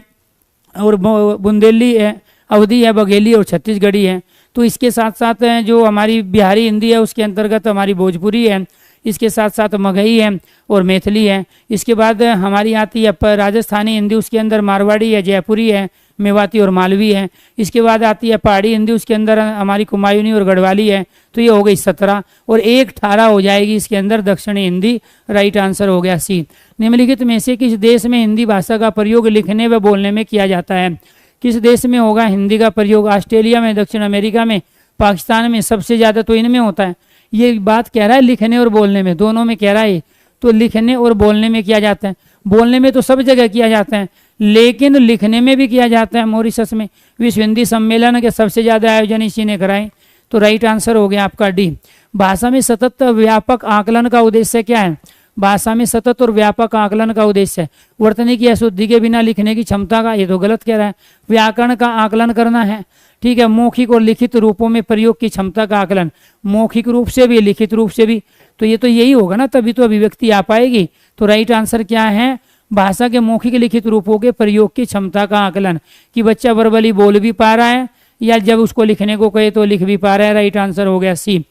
और बुंदेली है, अवधी है, बघेली और छत्तीसगढ़ी है। तो इसके साथ साथ जो हमारी बिहारी हिंदी है उसके अंतर्गत हमारी भोजपुरी है, इसके साथ साथ मगही है और मैथिली है। इसके बाद हमारी आती है राजस्थानी हिंदी, उसके अंदर मारवाड़ी है, जयपुरी है, मेवाती और मालवी है। इसके बाद आती है पहाड़ी हिंदी, उसके अंदर हमारी कुमायूनी और गढ़वाली है। तो ये हो गई 17 और 18 हो जाएगी इसके अंदर दक्षिणी हिंदी। राइट आंसर हो गया सी। निम्नलिखित में से किस देश में हिंदी भाषा का प्रयोग लिखने व बोलने में किया जाता है? किस देश में होगा हिंदी का प्रयोग? ऑस्ट्रेलिया में, दक्षिण अमेरिका में, पाकिस्तान में, सबसे ज़्यादा तो इनमें होता है। ये बात कह रहा है लिखने और बोलने में, दोनों में कह रहा है। तो लिखने और बोलने में किया जाता है, बोलने में तो सब जगह किया जाता है, लेकिन लिखने में भी किया जाता है। मॉरिशस में विश्व हिंदी सम्मेलन के सबसे ज़्यादा आयोजन इसी ने कराए। तो राइट आंसर हो गया आपका डी। भाषा में सतत व्यापक आकलन का उद्देश्य क्या है? भाषा में सतत और व्यापक आकलन का उद्देश्य वर्तनी की अशुद्धि के बिना लिखने की क्षमता का, ये तो गलत कह रहा है। व्याकरण का आकलन करना है, ठीक है। मौखिक और लिखित रूपों में प्रयोग की क्षमता का आकलन, मौखिक रूप से भी लिखित रूप से भी, तो ये तो यही होगा ना, तभी तो अभिव्यक्ति आ पाएगी। तो राइट आंसर क्या है? भाषा के मौखिक लिखित रूपों के प्रयोग की क्षमता का आकलन, कि बच्चा वर्बली बोल भी पा रहा है या जब उसको लिखने को कहे तो लिख भी पा रहा है। राइट आंसर हो गया सी।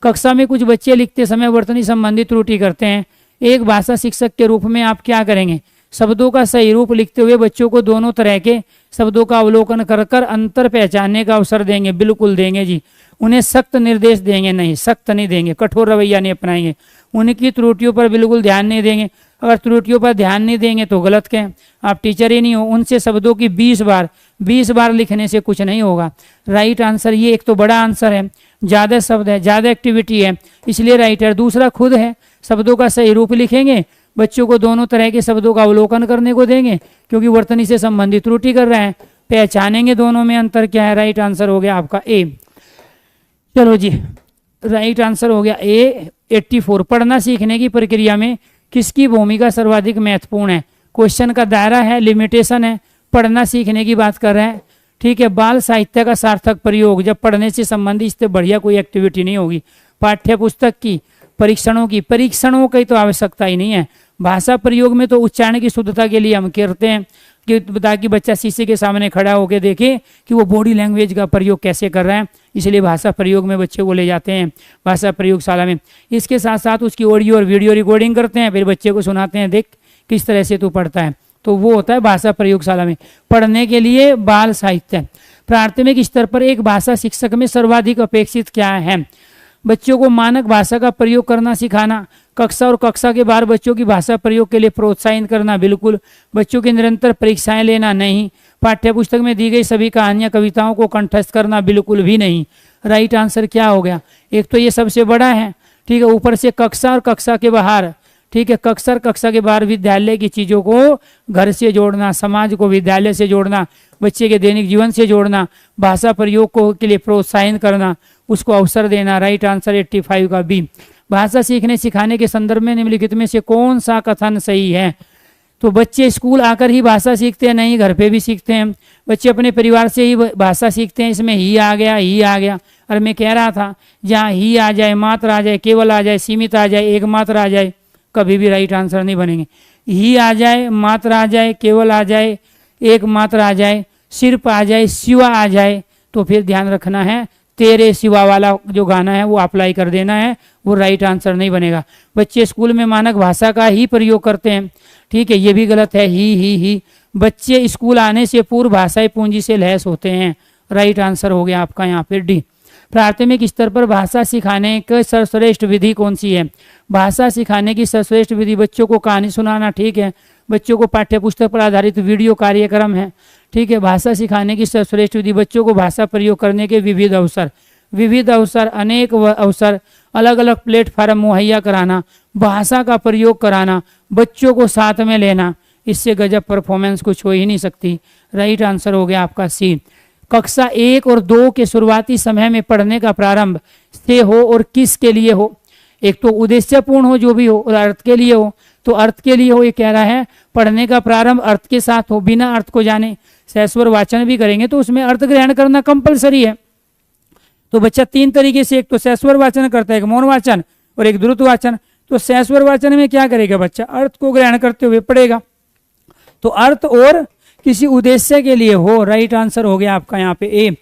कक्षा में कुछ बच्चे लिखते समय वर्तनी संबंधी त्रुटि करते हैं, एक भाषा शिक्षक के रूप में आप क्या करेंगे? शब्दों का सही रूप लिखते हुए बच्चों को दोनों तरह के शब्दों का अवलोकन कर कर अंतर पहचानने का अवसर देंगे। बिल्कुल देंगे जी। उन्हें सख्त निर्देश देंगे नहीं, सख्त नहीं देंगे, कठोर रवैया नहीं अपनाएंगे। उनकी त्रुटियों पर बिल्कुल ध्यान नहीं देंगे। अगर त्रुटियों पर ध्यान नहीं देंगे तो गलत कहें, आप टीचर ही नहीं हो। उनसे शब्दों की 20 बार लिखने से कुछ नहीं होगा। राइट आंसर ये एक तो बड़ा आंसर है, ज़्यादा शब्द है, ज़्यादा एक्टिविटी है, इसलिए राइट है। दूसरा खुद है, शब्दों का सही रूप लिखेंगे, बच्चों को दोनों तरह के शब्दों का अवलोकन करने को देंगे, क्योंकि वर्तनी से संबंधित त्रुटि कर रहे हैं, पहचानेंगे दोनों में अंतर क्या है। राइट आंसर हो गया आपका ए। चलो जी, राइट आंसर हो गया ए 84। पढ़ना सीखने की प्रक्रिया में किसकी भूमिका सर्वाधिक महत्वपूर्ण है? क्वेश्चन का दायरा है, लिमिटेशन है, पढ़ना सीखने की बात कर रहे हैं, ठीक है। बाल साहित्य का सार्थक प्रयोग, जब पढ़ने से संबंधित इससे बढ़िया कोई एक्टिविटी नहीं होगी। पाठ्य पुस्तक की, परीक्षणों की तो आवश्यकता ही नहीं है। भाषा प्रयोग में तो उच्चारण की शुद्धता के लिए हम करते हैं कि ताकि बच्चा शीशे के सामने खड़ा होकर देखे कि वो बॉडी लैंग्वेज का प्रयोग कैसे कर रहा है, इसलिए भाषा प्रयोग में बच्चे को ले जाते हैं भाषा प्रयोगशाला में। इसके साथ साथ उसकी ऑडियो और वीडियो रिकॉर्डिंग करते हैं, फिर बच्चे को सुनाते हैं, देख किस तरह से तू पढ़ता है। तो वो होता है भाषा प्रयोगशाला में। पढ़ने के लिए बाल साहित्य। प्राथमिक स्तर पर एक भाषा शिक्षक में सर्वाधिक अपेक्षित क्या है? बच्चों को मानक भाषा का प्रयोग करना सिखाना, कक्षा और कक्षा के बाहर बच्चों की भाषा प्रयोग के लिए प्रोत्साहित करना, बिल्कुल। बच्चों की निरंतर परीक्षाएं लेना, नहीं। पाठ्य पुस्तक में दी गई सभी कहानियां कविताओं को कंठस्थ करना, बिल्कुल भी नहीं। राइट आंसर क्या हो गया? एक तो ये सबसे बड़ा है, ठीक है। ऊपर से कक्षा और कक्षा के बाहर, ठीक है, कक्षा और कक्षा के बाहर विद्यालय की चीज़ों को घर से जोड़ना, समाज को विद्यालय से जोड़ना, बच्चे के दैनिक जीवन से जोड़ना, भाषा प्रयोग को के लिए प्रोत्साहित करना, उसको अवसर देना। राइट आंसर 85 का बी। भाषा सीखने सिखाने के संदर्भ में निम्नलिखित में से कौन सा कथन सही है? तो बच्चे स्कूल आकर ही भाषा सीखते हैं? नहीं, घर पे भी सीखते हैं। बच्चे अपने परिवार से ही भाषा सीखते हैं। इसमें ही आ गया। और मैं कह रहा था जहाँ ही आ जाए, मात्र आ जाए, केवल आ जाए, सीमित आ जाए, एक मात्र आ जाए, कभी भी राइट आंसर नहीं बनेंगे। ही आ जाए, मात्र आ जाए, केवल आ जाए, एक मात्र आ जाए, सिर्फ आ जाए, सिवा आ जाए, तो फिर ध्यान रखना है तेरे सिवा वाला जो गाना है वो अप्लाई कर देना है, वो राइट आंसर नहीं बनेगा। बच्चे स्कूल में मानक भाषा का ही प्रयोग करते हैं, ठीक है, ये भी गलत है। ही बच्चे स्कूल आने से पूर्व भाषाई पूंजी से लैस होते हैं। राइट आंसर हो गया आपका यहाँ पे डी। प्राथमिक स्तर पर भाषा सिखाने की सर्वश्रेष्ठ विधि कौन सी है? भाषा सिखाने की सर्वश्रेष्ठ विधि बच्चों को कहानी सुनाना, ठीक है, बच्चों को पाठ्यपुस्तक पर आधारित वीडियो कार्यक्रम है, ठीक है। भाषा सिखाने की सर्वश्रेष्ठ विधि बच्चों को भाषा प्रयोग करने के विविध अवसर, अनेक अवसर, अलग अलग प्लेटफार्म मुहैया कराना, भाषा का प्रयोग कराना, बच्चों को साथ में लेना, इससे गजब परफॉर्मेंस कुछ हो ही नहीं सकती। राइट आंसर हो गया आपका सी। कक्षा 1 और 2 के शुरुआती समय में पढ़ने का प्रारंभ से हो और किसके लिए हो? एक तो उद्देश्यपूर्ण हो जो भी हो, और अर्थ के लिए हो। तो अर्थ के लिए हो, ये कह रहा है पढ़ने का प्रारंभ अर्थ के साथ हो, बिना अर्थ को जाने। सहस्वर वाचन भी करेंगे तो उसमें अर्थ ग्रहण करना कंपलसरी है। तो बच्चा 3 तरीके से, एक तो सहस्वर वाचन करता है, एक मौन वाचन और एक द्रुत वाचन। तो सहस्वर वाचन में क्या करेगा बच्चा? अर्थ को ग्रहण करते हुए पढ़ेगा। तो अर्थ और किसी उद्देश्य के लिए हो। राइट आंसर हो गया आपका यहाँ पे ए।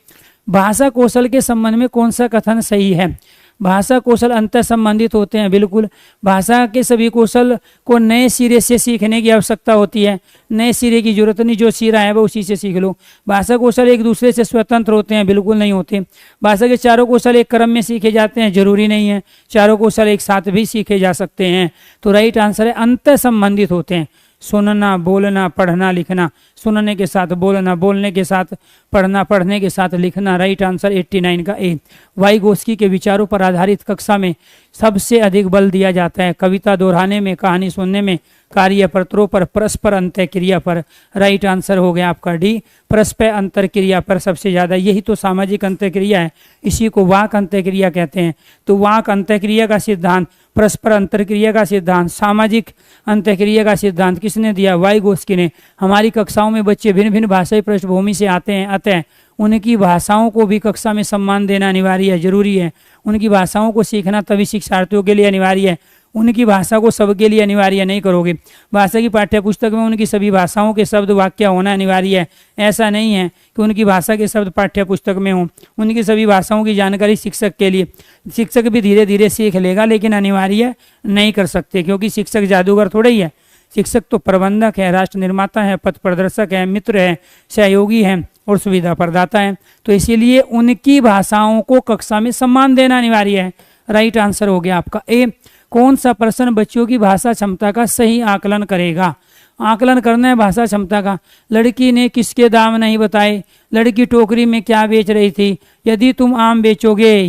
भाषा कौशल के संबंध में कौन सा कथन सही है? भाषा कौशल अंतर संबंधित होते हैं, बिल्कुल। भाषा के सभी कौशल को नए सिरे से सीखने की आवश्यकता होती है, नए सिरे की जरूरत नहीं, जो सिरा है वो उसी से सीख लो। भाषा कौशल एक दूसरे से स्वतंत्र होते हैं, बिल्कुल नहीं होते। भाषा के चारों कौशल एक क्रम में सीखे जाते हैं, जरूरी नहीं है। चारों कौशल एक साथ भी सीखे जा सकते हैं। तो राइट आंसर है अंतर संबंधित होते हैं। सुनना, बोलना, पढ़ना, लिखना, सुनने के साथ बोलना, बोलने के साथ पढ़ना, पढ़ने के साथ लिखना। राइट आंसर 89 का ए। वाइगोस्की के विचारों पर आधारित कक्षा में सबसे अधिक बल दिया जाता है कविता दोहराने में, कहानी सुनने में, कार्यपत्रों पर, परस्पर अंतःक्रिया पर। राइट आंसर हो गया आपका डी। परस्पर अंतःक्रिया पर सबसे ज्यादा, यही तो सामाजिक अंतःक्रिया है, इसी को वाक अंतःक्रिया कहते हैं। तो वाक अंतःक्रिया का सिद्धांत, परस्पर अंतःक्रिया का सिद्धांत, सामाजिक अंतःक्रिया का सिद्धांत किसने दिया? वाइगोस्की ने। हमारी कक्षाओं में बच्चे भिन्न भिन्न भाषाई पृष्ठभूमि से आते हैं, अतः उनकी भाषाओं को भी कक्षा में सम्मान देना अनिवार्य है, जरूरी है। उनकी भाषाओं को सीखना तभी शिक्षार्थियों के लिए अनिवार्य है। उनकी भाषा को सबके लिए अनिवार्य नहीं करोगे। भाषा की पाठ्यपुस्तक में उनकी सभी भाषाओं के शब्द वाक्य होना अनिवार्य है। ऐसा नहीं है कि उनकी भाषा के शब्द पाठ्यपुस्तक में हों। उनकी सभी भाषाओं की जानकारी शिक्षक के लिए, शिक्षक भी धीरे धीरे सीख लेगा, लेकिन अनिवार्य नहीं कर सकते, क्योंकि शिक्षक जादूगर थोड़ा ही है। शिक्षक तो प्रबंधक है, राष्ट्र निर्माता है, पथ प्रदर्शक है, मित्र है, सहयोगी है और सुविधा प्रदाता है। तो इसीलिए उनकी भाषाओं को कक्षा में सम्मान देना अनिवार्य है। राइट आंसर हो गया आपका ए। कौन सा प्रश्न बच्चों की भाषा क्षमता का सही आकलन करेगा? आकलन करना है भाषा क्षमता का। लड़की ने किसके दाम नहीं बताए, लड़की टोकरी में क्या बेच रही थी, यदि तुम आम बेचोगे,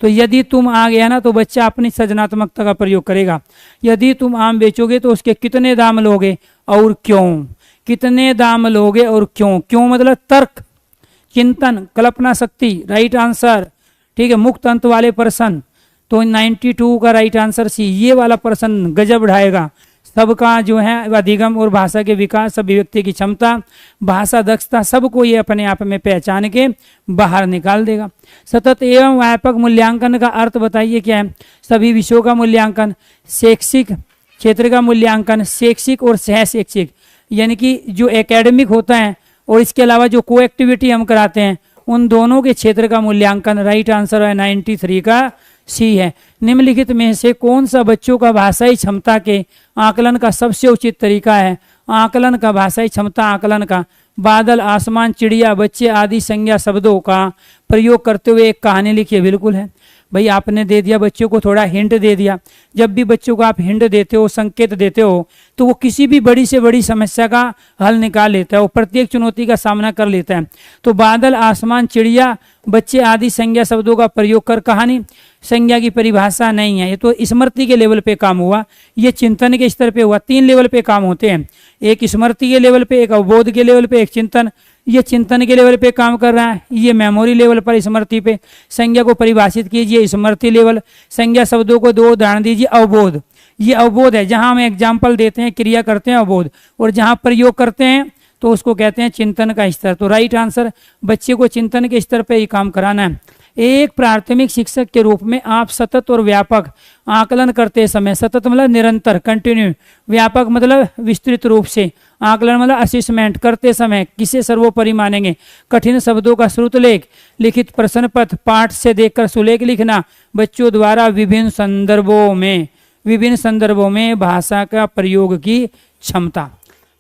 यदि तुम आ गया ना तो बच्चा अपनी सृजनात्मकता का प्रयोग करेगा। यदि तुम आम बेचोगे तो उसके कितने दाम लोगे और क्यों? कितने दाम लोगे और क्यों? क्यों मतलब तर्क, चिंतन, कल्पना शक्ति। राइट आंसर, ठीक है। मुक्त अंत वाले प्रश्न, तो 92 का राइट आंसर सी। ये वाला प्रश्न गजब ढाएगा सबका जो है अधिगम और भाषा के विकास, अभिव्यक्ति की क्षमता, भाषा दक्षता, सबको ये अपने आप में पहचान के बाहर निकाल देगा। सतत एवं व्यापक मूल्यांकन का अर्थ बताइए क्या है? सभी विषयों का मूल्यांकन, शैक्षिक क्षेत्र का मूल्यांकन, शैक्षिक और सह शैक्षिक, यानी कि जो एकेडमिक होता है और इसके अलावा जो को एक्टिविटी हम कराते हैं उन दोनों के क्षेत्र का मूल्यांकन। राइट आंसर है 93 का सी है। निम्नलिखित में से कौन सा बच्चों का भाषाई क्षमता के आकलन का सबसे उचित तरीका है? आकलन का, भाषाई क्षमता आकलन का, बादल, आसमान, चिड़िया, बच्चे आदि संज्ञा शब्दों का प्रयोग करते हुए एक कहानी लिखिए। बिल्कुल है भाई, आपने दे दिया बच्चों को, थोड़ा हिंट दे दिया। जब भी बच्चों को आप हिंट देते हो, संकेत देते हो, तो वो किसी भी बड़ी से बड़ी समस्या का हल निकाल लेता है, वो प्रत्येक चुनौती का सामना कर लेता है। तो बादल, आसमान, चिड़िया, बच्चे आदि संज्ञा शब्दों का प्रयोग कर कहानी। संज्ञा की परिभाषा नहीं है, ये तो स्मृति के लेवल पे काम हुआ, ये चिंतन के स्तर पे हुआ। 3 लेवल पे काम होते हैं, एक स्मृति के लेवल पे, एक अवबोध के लेवल पे, एक चिंतन। ये चिंतन के लेवल पे काम कर रहा है, ये मेमोरी लेवल पर स्मृति पे। संज्ञा को परिभाषित कीजिए स्मृति लेवल। संज्ञा शब्दों को दो उदाहरण दीजिए। अवबोध, ये अवबोध है, जहां हम एग्जाम्पल देते हैं, क्रिया करते हैं अवबोध, और जहां प्रयोग करते हैं तो उसको कहते हैं चिंतन का स्तर। तो राइट आंसर, बच्चे को चिंतन के स्तर पे ही काम कराना है। एक प्राथमिक शिक्षक के रूप में आप सतत और व्यापक आकलन करते समय, सतत मतलब निरंतर कंटिन्यू, व्यापक मतलब विस्तृत रूप से, आकलन मतलब असेसमेंट करते समय किसे सर्वोपरि मानेंगे? कठिन शब्दों का श्रुतलेख, लिखित प्रश्न पत्र, पाठ से देखकर सुलेख लिखना, बच्चों द्वारा विभिन्न संदर्भों में भाषा का प्रयोग की क्षमता,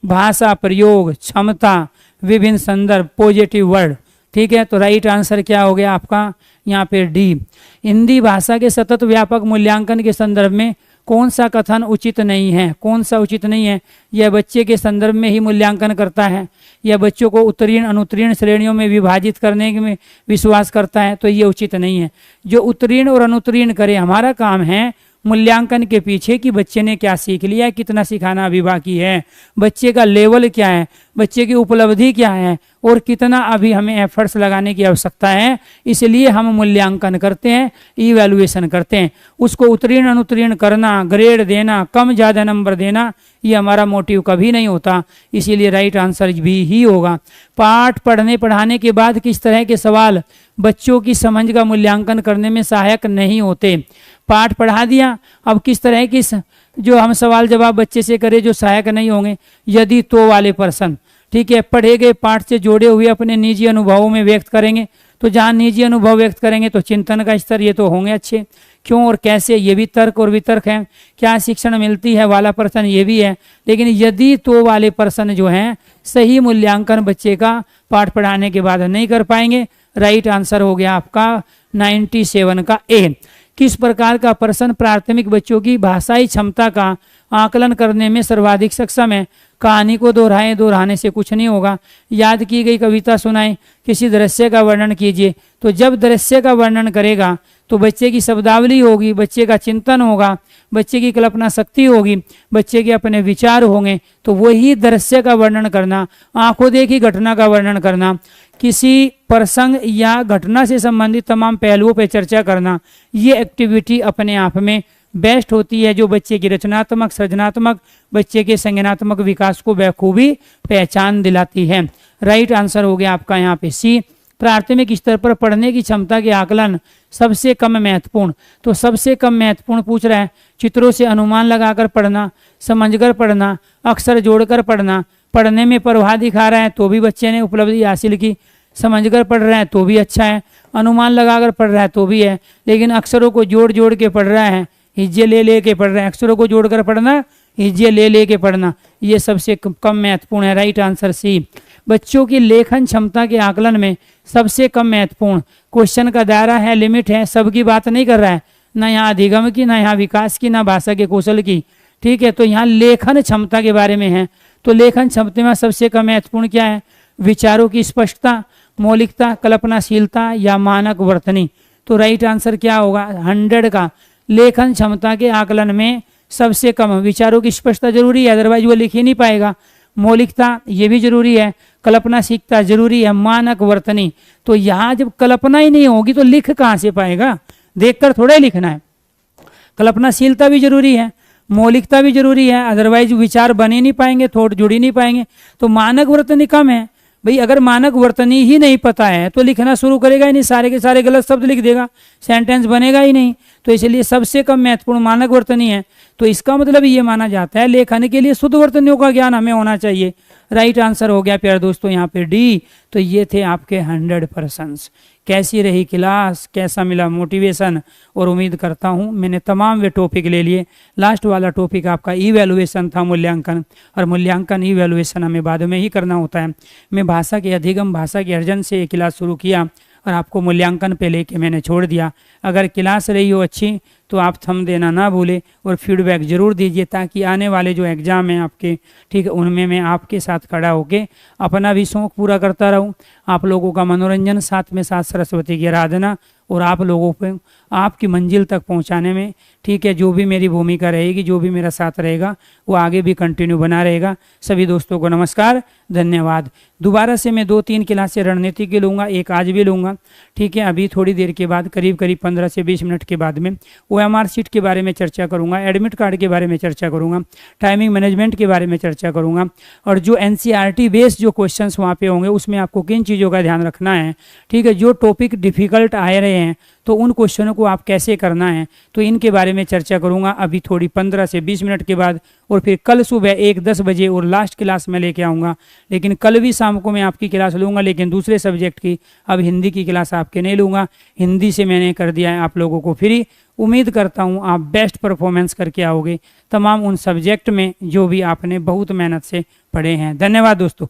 भाषा प्रयोग क्षमता, विभिन्न संदर्भ, पॉजिटिव वर्ड। ठीक है, तो राइट आंसर क्या हो गया आपका यहाँ पे डी। हिंदी भाषा के सतत व्यापक मूल्यांकन के संदर्भ में कौन सा कथन उचित नहीं है? कौन सा उचित नहीं है? यह बच्चे के संदर्भ में ही मूल्यांकन करता है, यह बच्चों को उत्तीर्ण अनुत्तीर्ण श्रेणियों में विभाजित करने में विश्वास करता है, तो ये उचित नहीं है। जो उत्तीर्ण और अनुत्तीर्ण करे, हमारा काम है मूल्यांकन के पीछे कि बच्चे ने क्या सीख लिया, कितना सिखाना अभी बाकी है, बच्चे का लेवल क्या है, बच्चे की उपलब्धि क्या है, और कितना अभी हमें एफर्ट्स लगाने की आवश्यकता है। इसलिए हम मूल्यांकन करते हैं, इवैल्यूएशन करते हैं। उसको उत्तीर्ण अनुत्तीर्ण करना, ग्रेड देना, कम ज़्यादा नंबर देना, ये हमारा मोटिव कभी नहीं होता। इसीलिए राइट आंसर भी ही होगा। पाठ पढ़ने पढ़ाने के बाद किस तरह के सवाल बच्चों की समझ का मूल्यांकन करने में सहायक नहीं होते? पाठ पढ़ा दिया, अब किस तरह की जो हम सवाल जवाब बच्चे से करें जो सहायक नहीं होंगे? यदि तो वाले प्रश्न, ठीक है, पढ़े गए पाठ से जोड़े हुए अपने निजी अनुभवों में व्यक्त करेंगे, तो जहाँ निजी अनुभव व्यक्त करेंगे तो चिंतन का स्तर ये तो होंगे अच्छे। क्यों और कैसे, ये भी तर्क और वितर्क है। क्या शिक्षण मिलती है वाला प्रश्न ये भी है। लेकिन यदि तो वाले प्रश्न जो हैं सही मूल्यांकन बच्चे का पाठ पढ़ाने के बाद नहीं कर पाएंगे। राइट आंसर हो गया आपका 97 का ए। किस प्रकार का प्रश्न प्राथमिक बच्चों की भाषाई क्षमता का आकलन करने में सर्वाधिक सक्षम है? कहानी को दोहराएं, दोहराने से कुछ नहीं होगा। याद की गई कविता सुनाएं, किसी दृश्य का वर्णन कीजिए। तो जब दृश्य का वर्णन करेगा तो बच्चे की शब्दावली होगी, बच्चे का चिंतन होगा, बच्चे की कल्पना शक्ति होगी, बच्चे के अपने विचार होंगे, तो वही दृश्य का वर्णन करना, आंखों देखी घटना का वर्णन करना, किसी प्रसंग या घटना से संबंधित तमाम पहलुओं पर चर्चा करना, ये एक्टिविटी अपने आप में बेस्ट होती है, जो बच्चे की रचनात्मक, सृजनात्मक, बच्चे के संज्ञानात्मक विकास को बखूबी पहचान दिलाती है। राइट आंसर हो गया आपका यहाँ पे सी। प्राथमिक स्तर पर पढ़ने की क्षमता के आकलन सबसे कम महत्वपूर्ण, तो सबसे कम महत्वपूर्ण पूछ रहा है। चित्रों से अनुमान लगाकर पढ़ना, समझकर पढ़ना, अक्षर जोड़कर पढ़ना, पढ़ने में प्रवाह दिखा रहा है तो भी बच्चे ने उपलब्धि हासिल की, समझकर पढ़ रहा है तो भी अच्छा है, अनुमान लगाकर पढ़ रहा है तो भी है, लेकिन अक्षरों को जोड़ जोड़ के पढ़ रहा है, हिज्जे ले ले के पढ़ रहे हैं। अक्षरों को जोड़कर पढ़ना, हिज्जे ले ले के पढ़ना, ये सबसे कम महत्वपूर्ण है। Right answer C. बच्चों की लेखन क्षमता के आकलन में सबसे कम महत्वपूर्ण, क्वेश्चन का दायरा है, लिमिट है, सबकी बात नहीं कर रहा है, ना यहाँ अधिगम की, ना यहाँ विकास की, ना भाषा के कौशल की। ठीक है, तो यहाँ लेखन क्षमता के बारे में है। तो लेखन क्षमता में सबसे कम महत्वपूर्ण क्या है? विचारों की स्पष्टता, मौलिकता, कल्पनाशीलता या मानक वर्तनी। तो राइट आंसर क्या होगा 100 का? लेखन क्षमता के आकलन में सबसे कम विचारों की स्पष्टता जरूरी है, अदरवाइज वो लिख ही नहीं पाएगा। मौलिकता ये भी जरूरी है, कल्पनाशीलता जरूरी है, मानक वर्तनी। तो यहाँ जब कल्पना ही नहीं होगी तो लिख कहाँ से पाएगा? देखकर थोड़े लिखना है। कल्पनाशीलता भी जरूरी है, मौलिकता भी जरूरी है, अदरवाइज विचार बन ही नहीं पाएंगे, थॉट जुड़ ही नहीं पाएंगे। तो मानक वर्तनी कम है भाई। अगर मानक वर्तनी ही नहीं पता है तो लिखना शुरू करेगा ही नहीं, सारे के सारे गलत शब्द लिख देगा, सेंटेंस बनेगा ही नहीं। तो इसलिए सबसे कम महत्वपूर्ण मानक वर्तनी है। तो इसका मतलब ये माना जाता है लेखन के लिए शुद्ध वर्तनियों का ज्ञान हमें होना चाहिए। राइट आंसर हो गया प्यारे दोस्तों यहाँ पे डी। तो ये थे आपके 100%। कैसी रही क्लास, कैसा मिला मोटिवेशन, और उम्मीद करता हूँ मैंने तमाम वे टॉपिक ले लिए। लास्ट वाला टॉपिक आपका इवैल्यूएशन था, मूल्यांकन, और मूल्यांकन इवैल्यूएशन हमें बाद में ही करना होता है। मैं भाषा के अधिगम, भाषा के अर्जन से ये क्लास शुरू किया और आपको मूल्यांकन पे लेके मैंने छोड़ दिया। अगर क्लास रही हो अच्छी तो आप थंब देना ना भूलें और फीडबैक ज़रूर दीजिए, ताकि आने वाले जो एग्ज़ाम हैं आपके, ठीक है, उनमें मैं आपके साथ खड़ा होके अपना भी शौक़ पूरा करता रहूं, आप लोगों का मनोरंजन, साथ में साथ सरस्वती की आराधना, और आप लोगों पे आपकी मंजिल तक पहुंचाने में। ठीक है, जो भी मेरी भूमिका रहेगी, जो भी मेरा साथ रहेगा, वो आगे भी कंटिन्यू बना रहेगा। सभी दोस्तों को नमस्कार, धन्यवाद। दोबारा से मैं 2-3 क्लासें रणनीति की लूँगा, एक आज भी लूँगा। ठीक है, अभी थोड़ी देर के बाद, करीब 15 से 20 मिनट के बाद में OMR शीट के बारे में चर्चा करूँगा, एडमिट कार्ड के बारे में चर्चा करूँगा, टाइमिंग मैनेजमेंट के बारे में चर्चा करूँगा, और जो NCERT बेस्ड जो क्वेश्चंस वहाँ पे होंगे उसमें आपको किन चीज़ों का ध्यान रखना है। ठीक है, जो टॉपिक डिफ़िकल्ट आ रहे हैं तो उन क्वेश्चनों को आप कैसे करना है, तो इनके बारे में चर्चा करूंगा अभी थोड़ी 15 से 20 मिनट के बाद। और फिर कल सुबह 1-10 बजे और लास्ट क्लास में लेके आऊँगा। लेकिन कल भी शाम को मैं आपकी क्लास लूँगा, लेकिन दूसरे सब्जेक्ट की। अब हिंदी की क्लास आपके नहीं लूँगा, हिंदी से मैंने कर दिया है आप लोगों को फ्री। उम्मीद करता हूँ आप बेस्ट परफॉर्मेंस करके आओगे तमाम उन सब्जेक्ट में जो भी आपने बहुत मेहनत से पढ़े हैं। धन्यवाद दोस्तों।